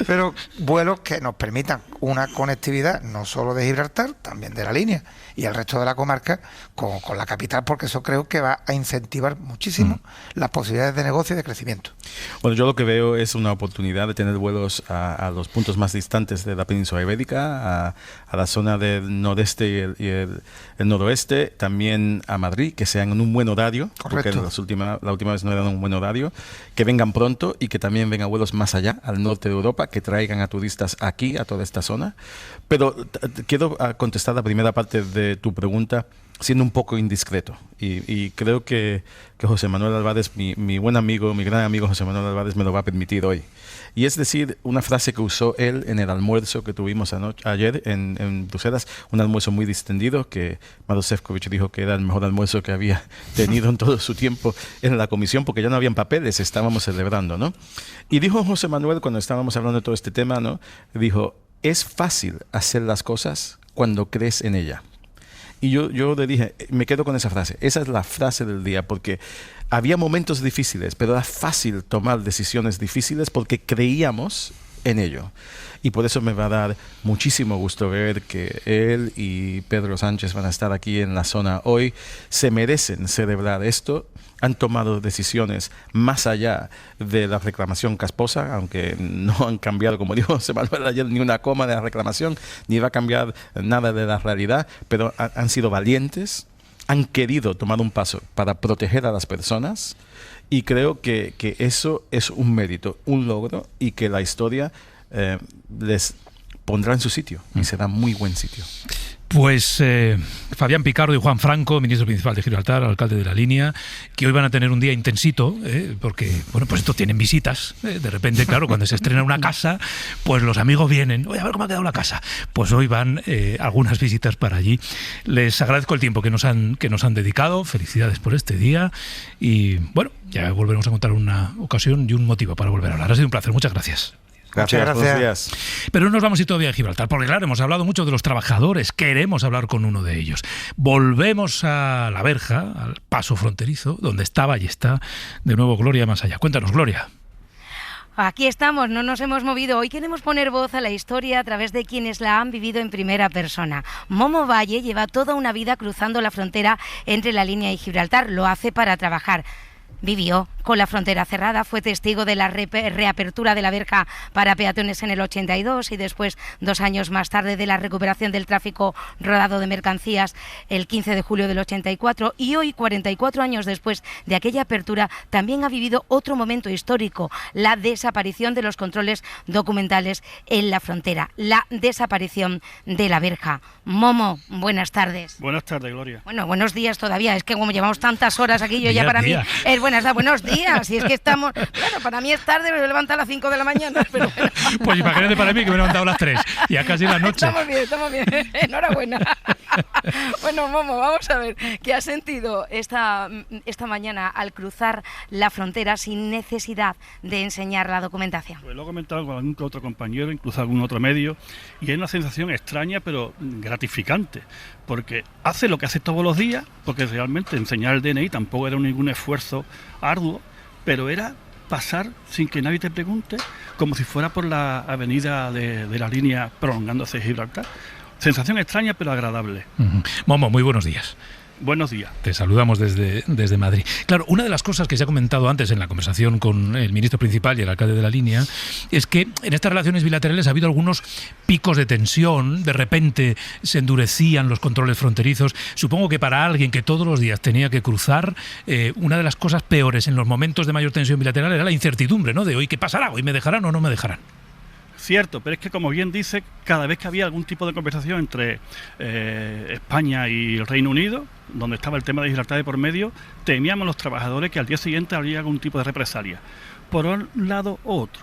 Pero vuelos que nos permitan una conectividad no solo de Gibraltar, también de la línea y el resto de la comarca con la capital, porque eso creo que va a incentivar muchísimo las posibilidades de negocio y de crecimiento. Bueno, yo lo que veo es una oportunidad de tener vuelos a los puntos más distantes de la península ibérica, a la zona del nordeste y el noroeste, también a Madrid, que sean en un buen horario. Correcto. Porque la última vez no eran un buen horario, que vengan pronto y que también vengan vuelos más allá, al norte de Europa, que traigan a turistas aquí, a toda esta zona. Pero quiero contestar la primera parte de tu pregunta siendo un poco indiscreto, y creo que José Manuel Álvarez, mi buen amigo, mi gran amigo José Manuel Álvarez, me lo va a permitir hoy. Y es decir, una frase que usó él en el almuerzo que tuvimos ayer en Bruselas, un almuerzo muy distendido, que Maroš Šefčovič dijo que era el mejor almuerzo que había tenido en todo su tiempo en la comisión, porque ya no habían papeles, estábamos celebrando, ¿no? Y dijo José Manuel, cuando estábamos hablando de todo este tema, ¿no? Dijo, es fácil hacer las cosas cuando crees en ella. Y yo le dije, me quedo con esa frase. Esa es la frase del día, porque había momentos difíciles, pero era fácil tomar decisiones difíciles porque creíamos en ello. Y por eso me va a dar muchísimo gusto ver que él y Pedro Sánchez van a estar aquí en la zona hoy. Se merecen celebrar esto. Han tomado decisiones más allá de la reclamación casposa, aunque no han cambiado, como dijo José Manuel ayer, ni una coma de la reclamación, ni va a cambiar nada de la realidad, pero han sido valientes, han querido tomar un paso para proteger a las personas, y creo que eso es un mérito, un logro, y que la historia les pondrá en su sitio, y será muy buen sitio. Pues Fabián Picardo y Juan Franco, ministro principal de Gibraltar, alcalde de La Línea, que hoy van a tener un día intensito, porque, bueno, pues estos tienen visitas. De repente, claro, cuando se estrena una casa, pues los amigos vienen. Oye, a ver cómo ha quedado la casa. Pues hoy van algunas visitas para allí. Les agradezco el tiempo que nos han dedicado. Felicidades por este día. Y, bueno, ya volveremos a contar una ocasión y un motivo para volver a hablar. Ha sido un placer. Muchas gracias. Gracias. Pero no nos vamos a ir todavía a Gibraltar, porque claro, hemos hablado mucho de los trabajadores, queremos hablar con uno de ellos. Volvemos a La Verja, al paso fronterizo, donde estaba y está de nuevo Gloria Más Allá. Cuéntanos, Gloria. Aquí estamos, no nos hemos movido. Hoy queremos poner voz a la historia a través de quienes la han vivido en primera persona. Momo Valle lleva toda una vida cruzando la frontera entre La Línea y Gibraltar. Lo hace para trabajar. Vivió con la frontera cerrada, fue testigo de la reapertura de la verja para peatones en el 82 y después, 2 años más tarde, de la recuperación del tráfico rodado de mercancías el 15 de julio del 84, y hoy, 44 años después de aquella apertura, también ha vivido otro momento histórico, la desaparición de los controles documentales en la frontera, la desaparición de la verja. Momo, buenas tardes. Buenas tardes, Gloria. Bueno, buenos días todavía, es que como llevamos tantas horas aquí, yo ya para mí es buenos días, y es que estamos, claro, para mí es tarde, me levanto a las 5 de la mañana, pero bueno. Pues imagínate para mí que me he levantado a las 3, ya casi la noche. Estamos bien, enhorabuena. Bueno, Momo, vamos a ver, ¿qué has sentido esta mañana al cruzar la frontera sin necesidad de enseñar la documentación? Pues lo he comentado con algún otro compañero, incluso algún otro medio, y es una sensación extraña pero gratificante, porque hace lo que hace todos los días, porque realmente enseñar el DNI tampoco era ningún esfuerzo arduo, pero era pasar sin que nadie te pregunte, como si fuera por la avenida de La Línea prolongándose Gibraltar. Sensación extraña pero agradable. Momo, muy buenos días. Buenos días. Te saludamos desde Madrid. Claro, una de las cosas que se ha comentado antes en la conversación con el ministro principal y el alcalde de La Línea es que en estas relaciones bilaterales ha habido algunos picos de tensión, de repente se endurecían los controles fronterizos. Supongo que para alguien que todos los días tenía que cruzar, una de las cosas peores en los momentos de mayor tensión bilateral era la incertidumbre, ¿no? De hoy, ¿qué pasará? ¿Hoy me dejarán o no me dejarán? Cierto, pero es que, como bien dice, cada vez que había algún tipo de conversación entre España y el Reino Unido, donde estaba el tema de Gibraltar de por medio, temíamos los trabajadores que al día siguiente habría algún tipo de represalia, por un lado u otro.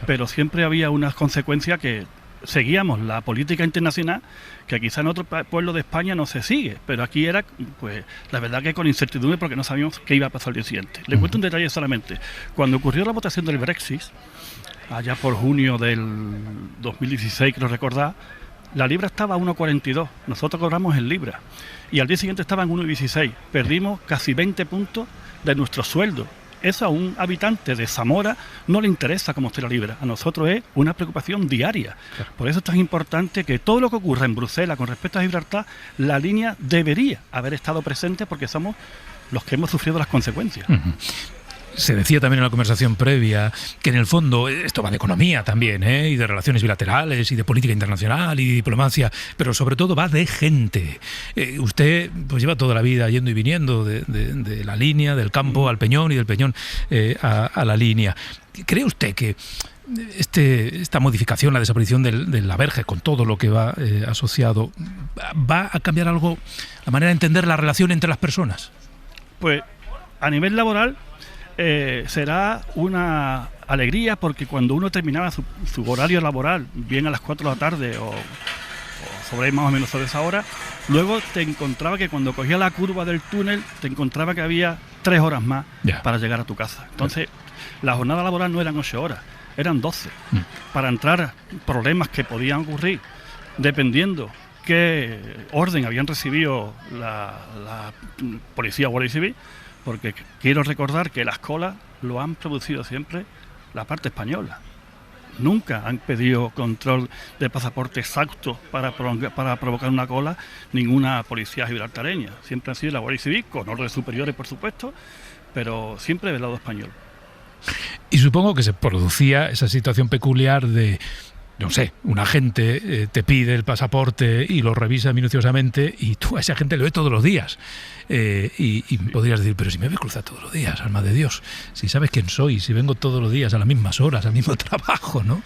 Pero siempre había unas consecuencias que seguíamos la política internacional, que quizá en otro pueblo de España no se sigue, pero aquí era, pues, la verdad que con incertidumbre, porque no sabíamos qué iba a pasar el día siguiente. Le cuento un detalle solamente. Cuando ocurrió la votación del Brexit, allá por junio del 2016, creo recordar, la libra estaba a 1,42, nosotros cobramos en libra, y al día siguiente estaba en 1,16, perdimos casi 20 puntos de nuestro sueldo. Eso a un habitante de Zamora no le interesa cómo esté la libra, a nosotros es una preocupación diaria. Por eso es tan importante que todo lo que ocurra en Bruselas con respecto a Gibraltar, La Línea debería haber estado presente, porque somos los que hemos sufrido las consecuencias. Se decía también en la conversación previa que en el fondo esto va de economía también, y de relaciones bilaterales y de política internacional y diplomacia, pero sobre todo va de gente. Usted pues lleva toda la vida yendo y viniendo de La Línea, del campo al Peñón y del Peñón a La Línea. ¿Cree usted que esta modificación, la desaparición de la verja, con todo lo que va asociado, va a cambiar algo la manera de entender la relación entre las personas? Pues a nivel laboral será una alegría, porque cuando uno terminaba su horario laboral, bien a las 4 de la tarde o sobre más o menos sobre esa hora, luego te encontraba que cuando cogía la curva del túnel, te encontraba que había 3 horas más para llegar a tu casa. Entonces, la jornada laboral no eran 8 horas, eran 12. Para entrar problemas que podían ocurrir, dependiendo qué orden habían recibido la policía o guardia civil, porque quiero recordar que las colas lo han producido siempre la parte española. Nunca han pedido control de pasaporte exacto para provocar una cola ninguna policía gibraltareña. Siempre han sido la Guardia Civil, con órdenes superiores, por supuesto, pero siempre del lado español. Y supongo que se producía esa situación peculiar de no sé, un agente te pide el pasaporte y lo revisa minuciosamente y tú a ese agente lo ves todos los días. Y podrías decir, pero si me ves cruzar todos los días, alma de Dios, si sabes quién soy, si vengo todos los días a las mismas horas, al mismo trabajo, ¿no?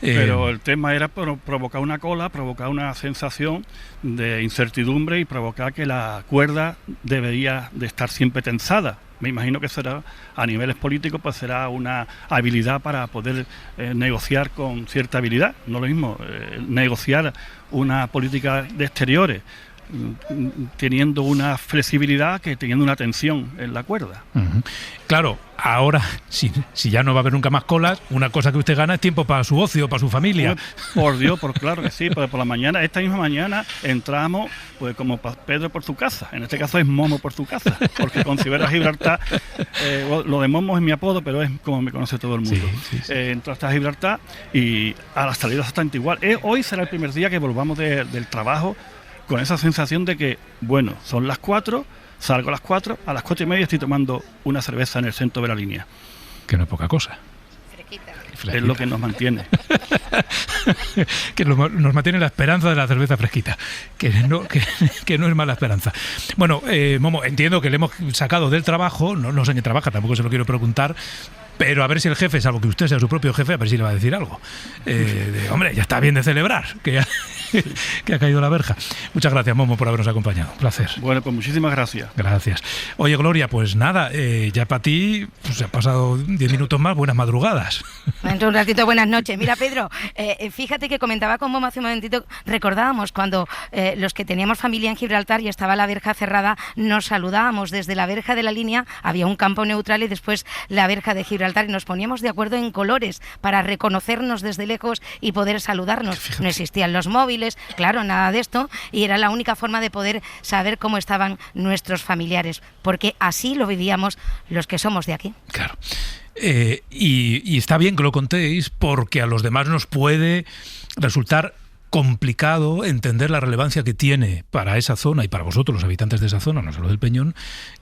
Pero el tema era provocar una cola, provocar una sensación de incertidumbre y provocar que la cuerda debería de estar siempre tensada. Me imagino que será, a niveles políticos, pues será una habilidad para poder negociar con cierta habilidad. No lo mismo negociar una política de exteriores teniendo una flexibilidad que teniendo una tensión en la cuerda. Uh-huh. Claro, ahora, si ya no va a haber nunca más colas, una cosa que usted gana es tiempo para su ocio, para su familia. Por Dios, claro que sí, pero por la mañana, esta misma mañana, entramos pues como Pedro por su casa, en este caso es Momo por su casa, porque con Ciber a Gibraltar, lo de Momo es mi apodo, pero es como me conoce todo el mundo. Sí. Entraste a Gibraltar y a las salidas exactamente igual. Hoy será el primer día que volvamos del trabajo con esa sensación de que, bueno, son las 4, salgo a las 4, a las 4:30 estoy tomando una cerveza en el centro de la línea. Que no es poca cosa. Es lo que nos mantiene. Que nos mantiene la esperanza de la cerveza fresquita, que no es mala esperanza. Bueno, Momo, entiendo que le hemos sacado del trabajo, no sé en qué trabaja, tampoco se lo quiero preguntar, pero a ver si el jefe, salvo que usted sea su propio jefe, a ver si le va a decir algo. Hombre, ya está bien de celebrar, que ha caído la verja. Muchas gracias, Momo, por habernos acompañado. Un placer. Bueno, pues muchísimas gracias. Gracias. Oye, Gloria, pues nada, ya para ti pues, se ha pasado 10 minutos más. Buenas madrugadas. Dentro de un ratito, buenas noches. Mira, Pedro, fíjate que comentaba con Momo hace un momentito, recordábamos cuando los que teníamos familia en Gibraltar y estaba la verja cerrada, nos saludábamos desde la verja de la línea, había un campo neutral y después la verja de Gibraltar y nos poníamos de acuerdo en colores para reconocernos desde lejos y poder saludarnos. Fíjate. No existían los móviles, claro, nada de esto, y era la única forma de poder saber cómo estaban nuestros familiares, porque así lo vivíamos los que somos de aquí. Claro. Y está bien que lo contéis porque a los demás nos puede resultar complicado entender la relevancia que tiene para esa zona y para vosotros, los habitantes de esa zona, no solo del Peñón,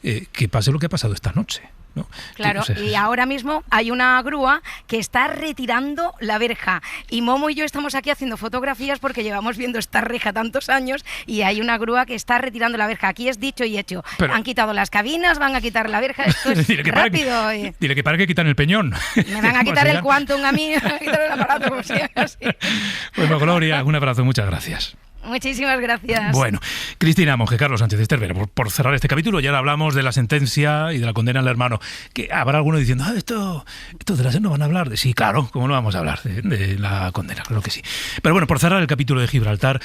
que pase lo que ha pasado esta noche, ¿no? Claro, y ahora mismo hay una grúa que está retirando la verja y Momo y yo estamos aquí haciendo fotografías porque llevamos viendo esta reja tantos años y hay una grúa que está retirando la verja. Aquí es dicho y hecho. Pero han quitado las cabinas, van a quitar la verja, esto es rápido. Dile que para que quitan el peñón. Me van a quitar el Quantum a mí, me van a quitar el aparato, como si así. Bueno, Gloria, un abrazo, muchas gracias. Muchísimas gracias. Bueno, Cristina Monge, Carlos Sánchez Esterbera, por cerrar este capítulo, ya hablamos de la sentencia y de la condena al hermano. Que habrá alguno diciendo, esto de la SER no van a hablar. Sí, claro, ¿cómo no vamos a hablar de la condena? Claro que sí. Pero bueno, por cerrar el capítulo de Gibraltar,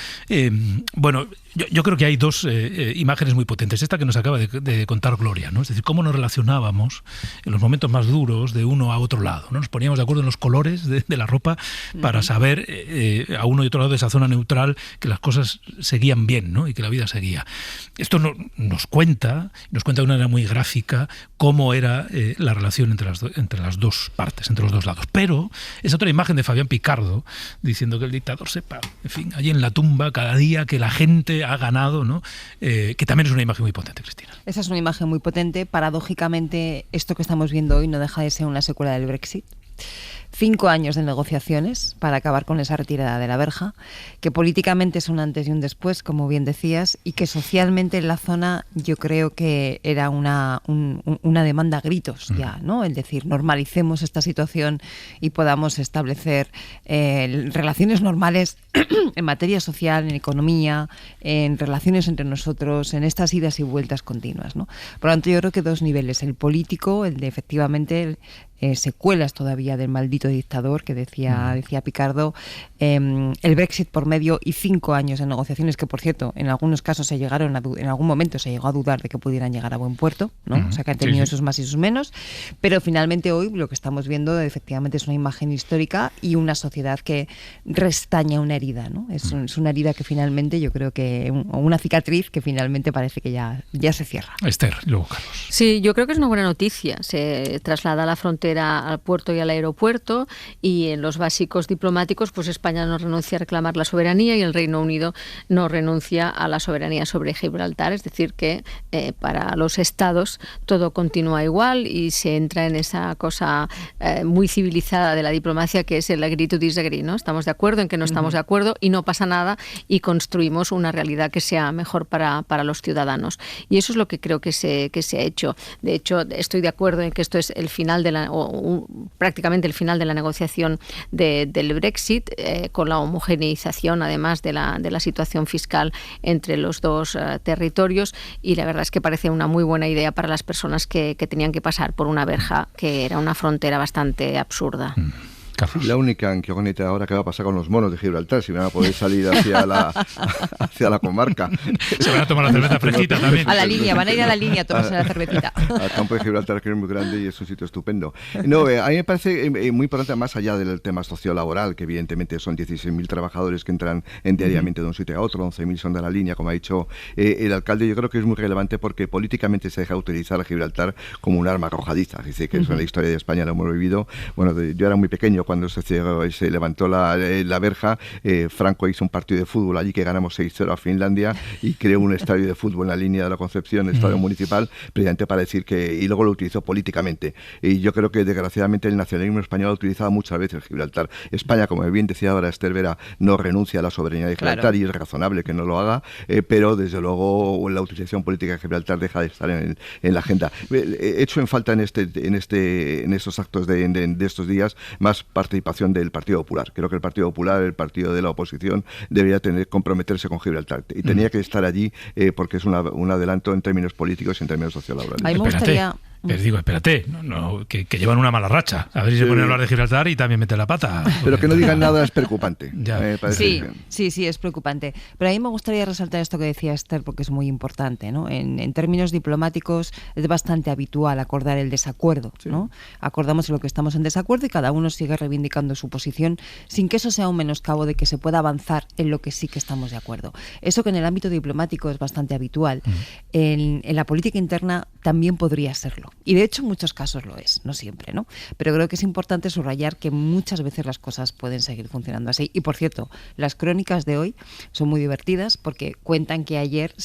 bueno, yo creo que hay dos imágenes muy potentes. Esta que nos acaba de contar Gloria, ¿no? Es decir, cómo nos relacionábamos en los momentos más duros de uno a otro lado, ¿no? Nos poníamos de acuerdo en los colores de la ropa para saber a uno y otro lado de esa zona neutral que las cosas seguían bien, ¿no? Y que la vida seguía. Esto nos cuenta de una manera muy gráfica cómo era la relación entre las dos partes, entre los dos lados. Pero es otra imagen de Fabián Picardo diciendo que el dictador sepa, en fin, allí en la tumba cada día que la gente ha ganado, ¿no? Que también es una imagen muy potente, Cristina. Esa es una imagen muy potente. Paradójicamente, esto que estamos viendo hoy no deja de ser una secuela del Brexit. 5 años de negociaciones para acabar con esa retirada de la verja, que políticamente es un antes y un después, como bien decías, y que socialmente en la zona yo creo que era una demanda a gritos ya, ¿no? Es decir, normalicemos esta situación y podamos establecer relaciones normales en materia social, en economía, en relaciones entre nosotros, en estas idas y vueltas continuas, ¿no? Por lo tanto, yo creo que 2 niveles, el político, el de efectivamente secuelas todavía del maldito dictador que decía Picardo, el Brexit por medio y 5 años de negociaciones que, por cierto, en algunos casos en algún momento se llegó a dudar de que pudieran llegar a buen puerto, ¿no? O sea, que han tenido sus más y sus menos, pero finalmente hoy lo que estamos viendo efectivamente es una imagen histórica y una sociedad que restaña una herida, ¿no? Es una herida que finalmente yo creo que, o una cicatriz que finalmente parece que ya se cierra. Esther, luego Carlos. Sí, yo creo que es una buena noticia. Se traslada a la frontera al puerto y al aeropuerto. puerto, y en los básicos diplomáticos, pues España no renuncia a reclamar la soberanía y el Reino Unido no renuncia a la soberanía sobre Gibraltar. Es decir, que para los estados todo continúa igual y se entra en esa cosa muy civilizada de la diplomacia, que es el agree to disagree, ¿no? Estamos de acuerdo en que no estamos de acuerdo y no pasa nada, y construimos una realidad que sea mejor para los ciudadanos. Y eso es lo que creo que se ha hecho. De hecho, estoy de acuerdo en que esto es el final prácticamente el final de la negociación del Brexit, con la homogeneización además de la situación fiscal entre los dos territorios, y la verdad es que parece una muy buena idea para las personas que tenían que pasar por una verja que era una frontera bastante absurda. Sí, la única incógnita ahora que va a pasar con los monos de Gibraltar, si van a poder salir hacia la comarca. Se van a tomar la cerveza fresquita también. A la línea, van a ir a la línea a tomarse la cervecita. Al campo de Gibraltar, que es muy grande y es un sitio estupendo. No, a mí me parece muy importante, más allá del tema sociolaboral, que evidentemente son 16.000 trabajadores que entran diariamente de un sitio a otro, 11.000 son de la línea, como ha dicho el alcalde. Yo creo que es muy relevante porque políticamente se deja utilizar a Gibraltar como un arma arrojadiza. Dice que eso en la historia de España lo hemos vivido. Bueno, yo era muy pequeño cuando se levantó la verja. Franco hizo un partido de fútbol allí que ganamos 6-0 a Finlandia y creó un estadio de fútbol en la línea de la Concepción, estadio municipal, precisamente para decir que, y luego lo utilizó políticamente. Y yo creo que desgraciadamente el nacionalismo español ha utilizado muchas veces Gibraltar. España, como bien decía ahora Esther Vera, no renuncia a la soberanía de Gibraltar, y es razonable que no lo haga, pero desde luego la utilización política de Gibraltar deja de estar en la agenda. He hecho en falta en estos actos de estos días más participación del Partido Popular. Creo que el Partido Popular, el partido de la oposición, debería comprometerse con Gibraltar y tenía que estar allí porque es un adelanto en términos políticos y en términos sociolaborales. A mí me gustaría... Les digo, espérate, que llevan una mala racha. A ver si se ponen a hablar de Gibraltar y también mete la pata. Pero que no digan nada es preocupante. Sí, es preocupante. Pero a mí me gustaría resaltar esto que decía Esther, porque es muy importante, ¿no? En términos diplomáticos es bastante habitual acordar el desacuerdo, ¿no? Acordamos en lo que estamos en desacuerdo y cada uno sigue reivindicando su posición sin que eso sea un menoscabo de que se pueda avanzar en lo que sí que estamos de acuerdo. Eso que en el ámbito diplomático es bastante habitual, en la política interna también podría serlo. Y de hecho en muchos casos lo es, no siempre, ¿no? Pero creo que es importante subrayar que muchas veces las cosas pueden seguir funcionando así. Y por cierto, las crónicas de hoy son muy divertidas porque cuentan que ayer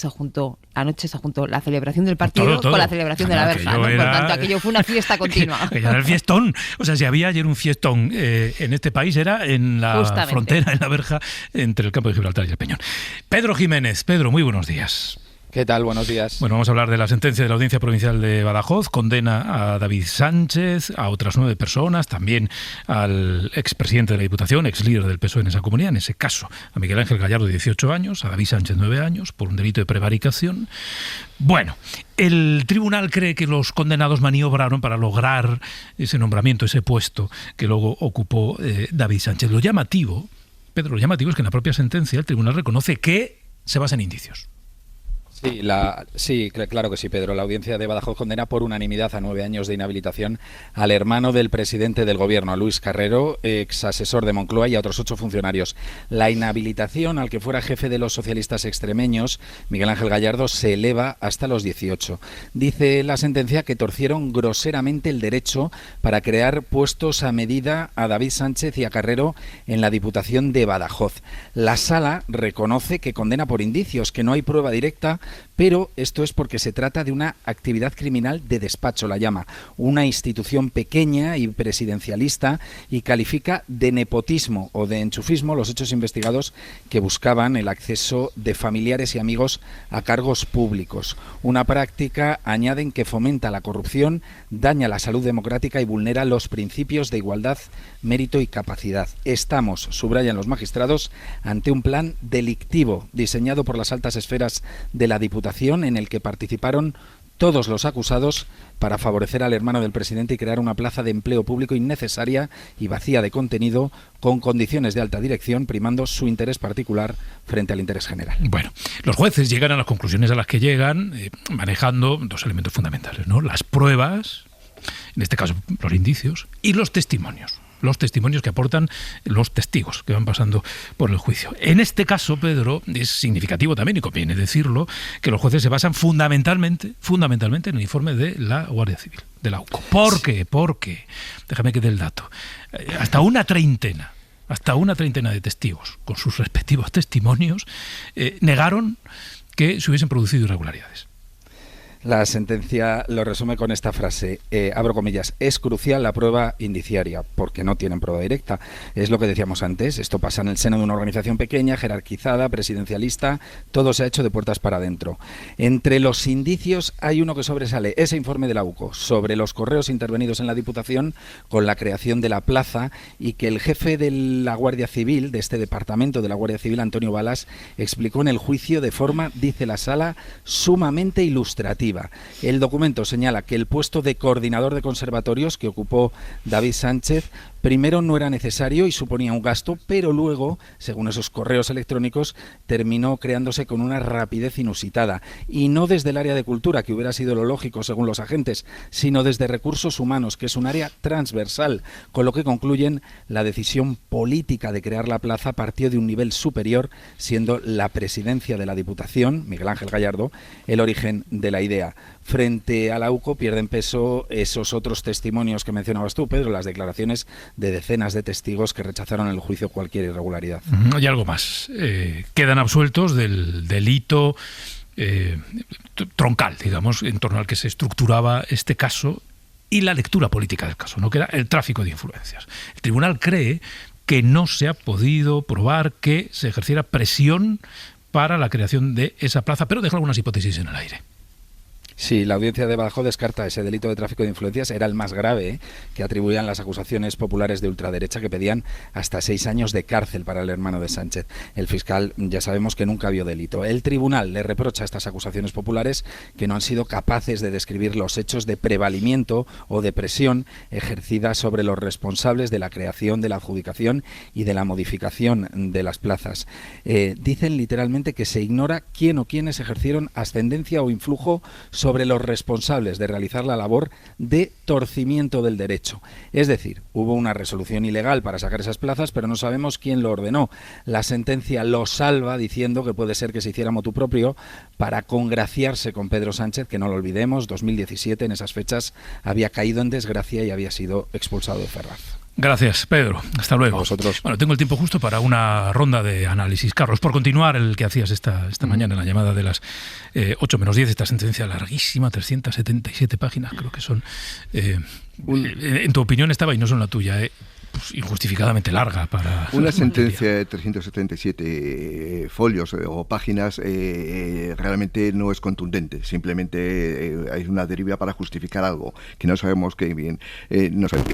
anoche se juntó la celebración del partido con la celebración de la verja, ¿no? Por tanto, aquello fue una fiesta continua. Que ya era el fiestón. O sea, si había ayer un fiestón en este país, era en la frontera, en la verja, entre el campo de Gibraltar y el Peñón. Pedro Jiménez. Pedro, muy buenos días. ¿Qué tal? Buenos días. Bueno, vamos a hablar de la sentencia de la Audiencia Provincial de Badajoz. Condena a David Sánchez, a otras 9 personas, también al expresidente de la Diputación, ex líder del PSOE en esa comunidad, en ese caso, a Miguel Ángel Gallardo, 18 años, a David Sánchez, 9 años, por un delito de prevaricación. Bueno, el tribunal cree que los condenados maniobraron para lograr ese nombramiento, ese puesto que luego ocupó David Sánchez. Lo llamativo, Pedro, es que en la propia sentencia el tribunal reconoce que se basa en indicios. Sí, claro que sí, Pedro. La audiencia de Badajoz condena por unanimidad a 9 años de inhabilitación al hermano del presidente del gobierno, a Luis Carrero, ex asesor de Moncloa, y a otros 8 funcionarios. La inhabilitación al que fuera jefe de los socialistas extremeños, Miguel Ángel Gallardo, se eleva hasta los 18. Dice la sentencia que torcieron groseramente el derecho para crear puestos a medida a David Sánchez y a Carrero en la Diputación de Badajoz. La Sala reconoce que condena por indicios, que no hay prueba directa, pero esto es porque se trata de una actividad criminal de despacho, la llama, una institución pequeña y presidencialista, y califica de nepotismo o de enchufismo los hechos investigados que buscaban el acceso de familiares y amigos a cargos públicos. Una práctica, añaden, que fomenta la corrupción, daña la salud democrática y vulnera los principios de igualdad, mérito y capacidad. Estamos, subrayan los magistrados, ante un plan delictivo diseñado por las altas esferas de la Diputación, en el que participaron todos los acusados para favorecer al hermano del presidente y crear una plaza de empleo público innecesaria y vacía de contenido, con condiciones de alta dirección, primando su interés particular frente al interés general. Bueno, los jueces llegan a las conclusiones a las que llegan manejando 2 elementos fundamentales, ¿no? Las pruebas, en este caso los indicios, y los testimonios. los testimonios que aportan los testigos que van pasando por el juicio. En este caso, Pedro, es significativo también, y conviene decirlo, que los jueces se basan fundamentalmente en el informe de la Guardia Civil, de la UCO. ¿Por qué? Porque, déjame que dé el dato, hasta una treintena de testigos, con sus respectivos testimonios, negaron que se hubiesen producido irregularidades. La sentencia lo resume con esta frase, abro comillas: es crucial la prueba indiciaria, porque no tienen prueba directa. Es lo que decíamos antes, esto pasa en el seno de una organización pequeña, jerarquizada, presidencialista, todo se ha hecho de puertas para adentro. Entre los indicios hay uno que sobresale, ese informe de la UCO, sobre los correos intervenidos en la Diputación con la creación de la plaza, y que el jefe de la Guardia Civil, de este departamento de la Guardia Civil, Antonio Balas, explicó en el juicio de forma, dice la sala, sumamente ilustrativa. El documento señala que el puesto de coordinador de conservatorios que ocupó David Sánchez primero no era necesario y suponía un gasto, pero luego, según esos correos electrónicos, terminó creándose con una rapidez inusitada. Y no desde el área de cultura, que hubiera sido lo lógico según los agentes, sino desde recursos humanos, que es un área transversal, con lo que concluyen: la decisión política de crear la plaza partió de un nivel superior, siendo la presidencia de la Diputación, Miguel Ángel Gallardo, el origen de la idea. Frente a la UCO pierden peso esos otros testimonios que mencionabas tú, Pedro, las declaraciones de decenas de testigos que rechazaron en el juicio cualquier irregularidad. Hay algo más. Quedan absueltos del delito troncal, digamos, en torno al que se estructuraba este caso y la lectura política del caso, ¿no? Que era el tráfico de influencias. El tribunal cree que no se ha podido probar que se ejerciera presión para la creación de esa plaza, pero deja algunas hipótesis en el aire. Sí, la audiencia de Badajoz descarta ese delito de tráfico de influencias. Era el más grave, que atribuían las acusaciones populares de ultraderecha, que pedían hasta 6 años de cárcel para el hermano de Sánchez. El fiscal ya sabemos que nunca vio delito. El tribunal le reprocha a estas acusaciones populares que no han sido capaces de describir los hechos de prevalimiento o de presión ejercida sobre los responsables de la creación, de la adjudicación y de la modificación de las plazas. Dicen literalmente que se ignora quién o quiénes ejercieron ascendencia o influjo sobre los responsables de realizar la labor de torcimiento del derecho. Es decir, hubo una resolución ilegal para sacar esas plazas, pero no sabemos quién lo ordenó. La sentencia lo salva diciendo que puede ser que se hiciera motu propio para congraciarse con Pedro Sánchez, que no lo olvidemos, 2017, en esas fechas, había caído en desgracia y había sido expulsado de Ferraz. Gracias, Pedro. Hasta luego. A vosotros. Bueno, tengo el tiempo justo para una ronda de análisis. Carlos, por continuar el que hacías esta mañana en la llamada de las 8 menos 10, esta sentencia larguísima, 377 páginas, creo que son. En tu opinión estaba, y no son la tuya, pues injustificadamente larga para... Una sentencia de 377 folios o páginas realmente no es contundente, simplemente hay una deriva para justificar algo que no sabemos qué bien, no sabemos.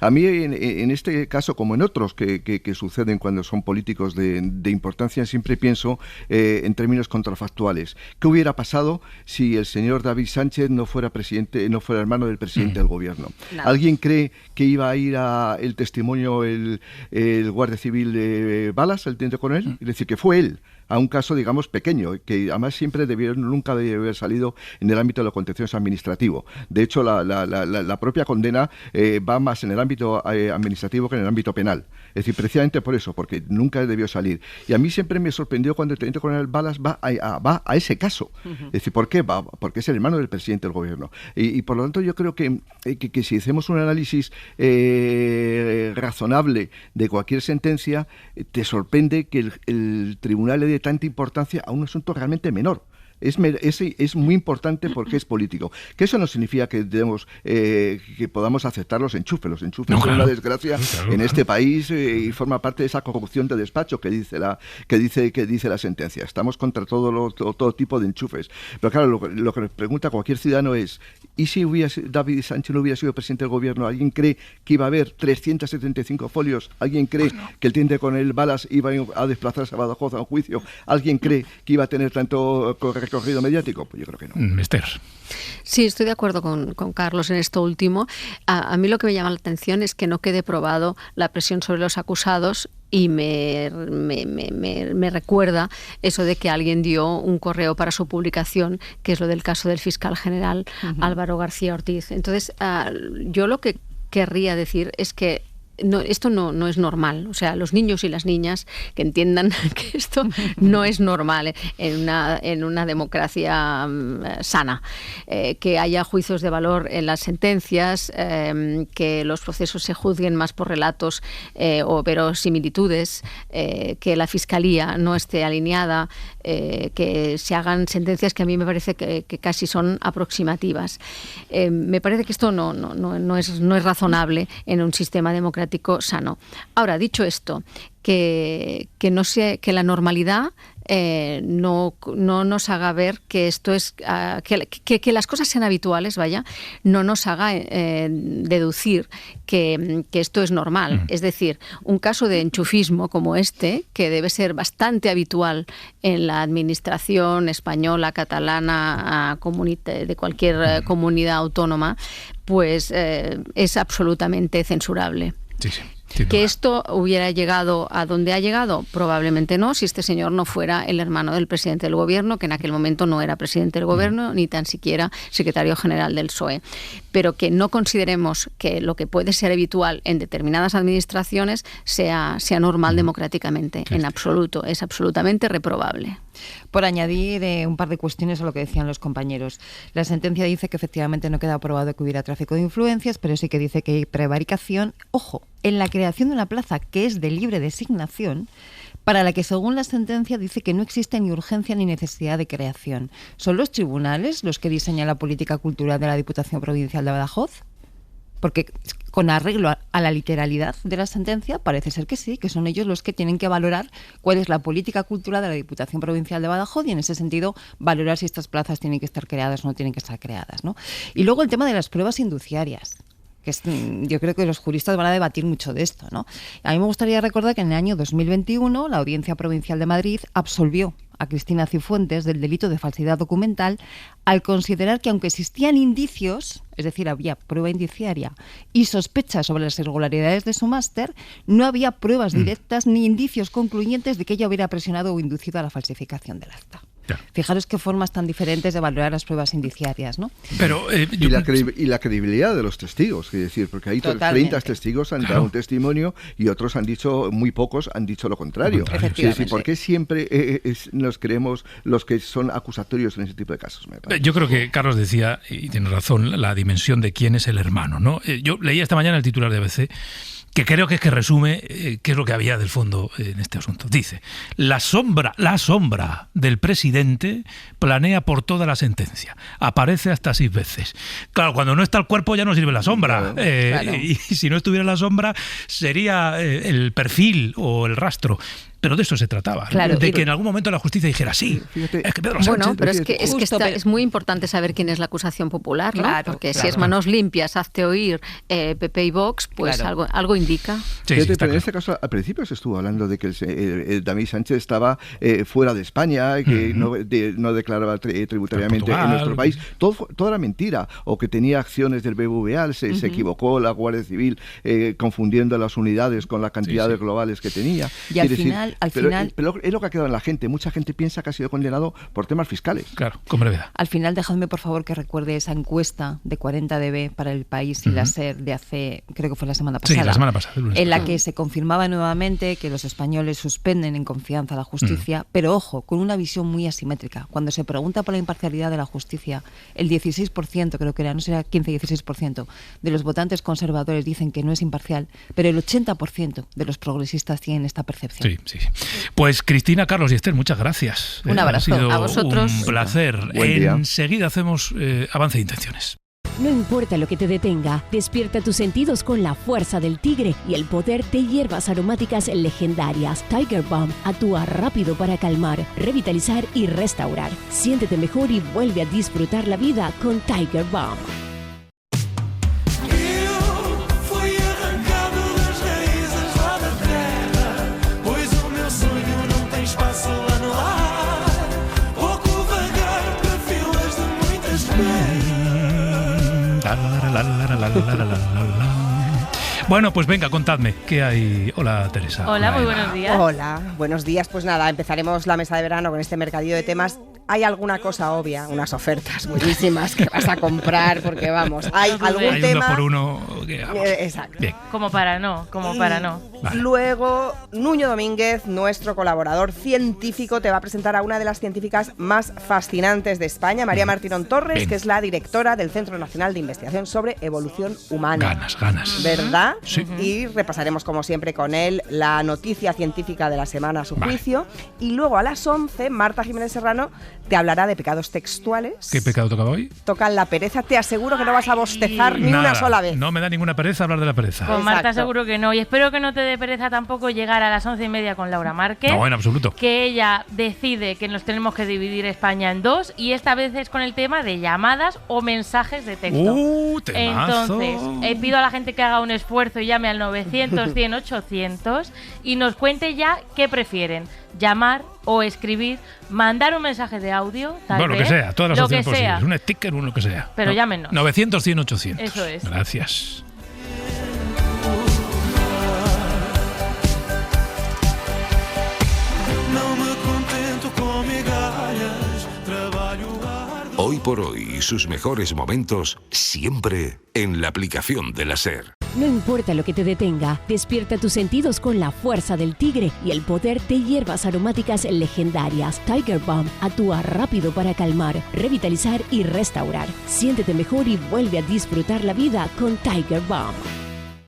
A mí, en este caso, como en otros que suceden cuando son políticos de importancia, siempre pienso en términos contrafactuales. ¿Qué hubiera pasado si el señor David Sánchez no fuera presidente, no fuera hermano del presidente del gobierno? Nada. ¿Alguien cree que iba a ir el testimonio el guardia civil de Balas, el teniente coronel? Es decir, que fue él, a un caso, digamos, pequeño, que además nunca debe haber salido en el ámbito de lo contencioso administrativo. De hecho, la propia condena va más en el ámbito administrativo que en el ámbito penal. Es decir, precisamente por eso, porque nunca debió salir. Y a mí siempre me sorprendió cuando el teniente coronel Balas va a ese caso. Es decir, ¿por qué va? Porque es el hermano del presidente del gobierno. Y por lo tanto, yo creo que si hacemos un análisis razonable de cualquier sentencia, te sorprende que el tribunal le dé tanta importancia a un asunto realmente menor. Es muy importante porque es político. Que eso no significa que que podamos aceptar los enchufes. Los enchufes son una desgracia en este país y forma parte de esa corrupción de despacho que dice la sentencia. Estamos contra todo tipo de enchufes. Pero claro, lo que nos pregunta cualquier ciudadano es: ¿y si David Sánchez no hubiera sido presidente del gobierno? ¿Alguien cree que iba a haber 375 folios? ¿Alguien cree que el teniente coronel Balas iba a desplazarse a Badajoz a un juicio? ¿Alguien cree que iba a tener tanto recorrido mediático? Pues yo creo que no. Esther. Sí, estoy de acuerdo con Carlos en esto último. A mí lo que me llama la atención es que no quede probado la presión sobre los acusados, y me recuerda eso de que alguien dio un correo para su publicación, que es lo del caso del fiscal general Álvaro García Ortiz. Entonces, yo lo que querría decir es que esto no es normal. O sea, los niños y las niñas que entiendan que esto no es normal en una democracia sana. Que haya juicios de valor en las sentencias, que los procesos se juzguen más por relatos o verosimilitudes, que la Fiscalía no esté alineada, que se hagan sentencias que a mí me parece que casi son aproximativas. Me parece que esto no es razonable en un sistema democrático sano. Ahora, dicho esto, que la normalidad no nos haga ver que esto es que las cosas sean habituales, no nos haga deducir que esto es normal. Es decir, un caso de enchufismo como este, que debe ser bastante habitual en la administración española, catalana, de cualquier comunidad autónoma, pues es absolutamente censurable. Sí. ¿Que esto hubiera llegado a donde ha llegado? Probablemente no, si este señor no fuera el hermano del presidente del gobierno, que en aquel momento no era presidente del gobierno, ni tan siquiera secretario general del PSOE. Pero que no consideremos que lo que puede ser habitual en determinadas administraciones sea normal democráticamente. En absoluto, es absolutamente reprobable. Por añadir un par de cuestiones a lo que decían los compañeros. La sentencia dice que efectivamente no queda probado que hubiera tráfico de influencias, pero sí que dice que hay prevaricación. Ojo, en la creación de una plaza que es de libre designación, para la que según la sentencia dice que no existe ni urgencia ni necesidad de creación. ¿Son los tribunales los que diseñan la política cultural de la Diputación Provincial de Badajoz? Porque con arreglo a la literalidad de la sentencia parece ser que sí, que son ellos los que tienen que valorar cuál es la política cultural de la Diputación Provincial de Badajoz y en ese sentido valorar si estas plazas tienen que estar creadas o no tienen que estar creadas, ¿no? Y luego el tema de las pruebas induciarias, que yo creo que los juristas van a debatir mucho de esto, ¿no? A mí me gustaría recordar que en el año 2021 la Audiencia Provincial de Madrid absolvió a Cristina Cifuentes del delito de falsedad documental al considerar que aunque existían indicios, es decir, había prueba indiciaria y sospechas sobre las irregularidades de su máster, no había pruebas directas ni indicios concluyentes de que ella hubiera presionado o inducido a la falsificación del acta. Claro. Fijaros qué formas tan diferentes de valorar las pruebas indiciarias, ¿no? Pero, y la credibilidad de los testigos, es decir, porque hay 30 testigos han dado un testimonio y otros han dicho, muy pocos han dicho lo contrario. Es decir, ¿por qué siempre nos creemos los que son acusatorios en ese tipo de casos? Yo creo que Carlos decía, y tiene razón, la dimensión de quién es el hermano, ¿no? Yo leía esta mañana el titular de ABC, que creo que resume qué es lo que había del fondo en este asunto. Dice, la sombra del presidente planea por toda la sentencia. Aparece hasta 6 veces. Claro, cuando no está el cuerpo ya no sirve la sombra. Claro. Y si no estuviera la sombra, sería el perfil o el rastro. Pero de eso se trataba, claro, de que en algún momento la justicia dijera sí. Fíjate, es que Pedro Sánchez... Bueno, pero es que es muy importante saber quién es la acusación popular, ¿no? Claro, porque si es manos limpias, hazte oír PP y Vox, pues algo indica. Sí, pero en este caso, al principio se estuvo hablando de que el David Sánchez estaba fuera de España, que no declaraba tributariamente en nuestro país. Todo era mentira. O que tenía acciones del BBVA, se equivocó la Guardia Civil confundiendo las unidades con las cantidades globales que tenía. Y al final... Pero es lo que ha quedado en la gente. Mucha gente piensa que ha sido condenado por temas fiscales. Claro, con brevedad. Al final, dejadme por favor que recuerde esa encuesta de 40 dB para El País y la SER de hace, creo que fue la semana pasada. Sí, la semana pasada. En la que se confirmaba nuevamente que los españoles suspenden en confianza la justicia, pero ojo, con una visión muy asimétrica. Cuando se pregunta por la imparcialidad de la justicia, el 16%, creo que era, no será 15-16%, de los votantes conservadores dicen que no es imparcial, pero el 80% de los progresistas tienen esta percepción. Sí. Pues Cristina, Carlos y Esther, muchas gracias. Un abrazo. Ha sido a vosotros. Un placer. Enseguida hacemos avance de intenciones. No importa lo que te detenga, despierta tus sentidos con la fuerza del tigre y el poder de hierbas aromáticas legendarias. Tiger Balm actúa rápido para calmar, revitalizar y restaurar. Siéntete mejor y vuelve a disfrutar la vida con Tiger Balm. Bueno, pues venga, contadme, ¿qué hay? Hola, Teresa. Hola, muy buenos días. Hola, buenos días. Pues nada, empezaremos la mesa de verano con este mercadillo de temas hay alguna cosa obvia, unas ofertas buenísimas que vas a comprar, porque vamos, hay algún tema... Hay un 2x1 que vamos. Exacto. Bien. Como para no. Vale. Luego, Nuño Domínguez, nuestro colaborador científico, te va a presentar a una de las científicas más fascinantes de España, María Martínez Torres, Bien. que es la directora del Centro Nacional de Investigación sobre Evolución Humana. Ganas. ¿Verdad? Sí. Y repasaremos, como siempre, con él la noticia científica de la semana a su juicio. Y luego a las 11, Marta Jiménez Serrano te hablará de pecados textuales. ¿Qué pecado tocaba hoy? Tocan la pereza. Te aseguro que no vas a bostezar ni una sola vez. No me da ninguna pereza hablar de la pereza. Con Marta seguro que no. Y espero que no te dé pereza tampoco llegar a las 11:30 con Laura Márquez. No, en absoluto. Que ella decide que nos tenemos que dividir España en dos, y esta vez es con el tema de llamadas o mensajes de texto. Temazo. Entonces, pido a la gente que haga un esfuerzo y llame al 900 100 800 y nos cuente ya qué prefieren: llamar o escribir, mandar un mensaje de audio, Bueno, lo que sea, todas las lo opciones que sea. posibles. Un sticker, lo que sea. Pero llámenos. 900 100 800. Eso es. Gracias. Hoy por hoy y sus mejores momentos siempre en la aplicación de la SER. No importa lo que te detenga, despierta tus sentidos con la fuerza del tigre y el poder de hierbas aromáticas legendarias. Tiger Balm actúa rápido para calmar, revitalizar y restaurar. Siéntete mejor y vuelve a disfrutar la vida con Tiger Balm.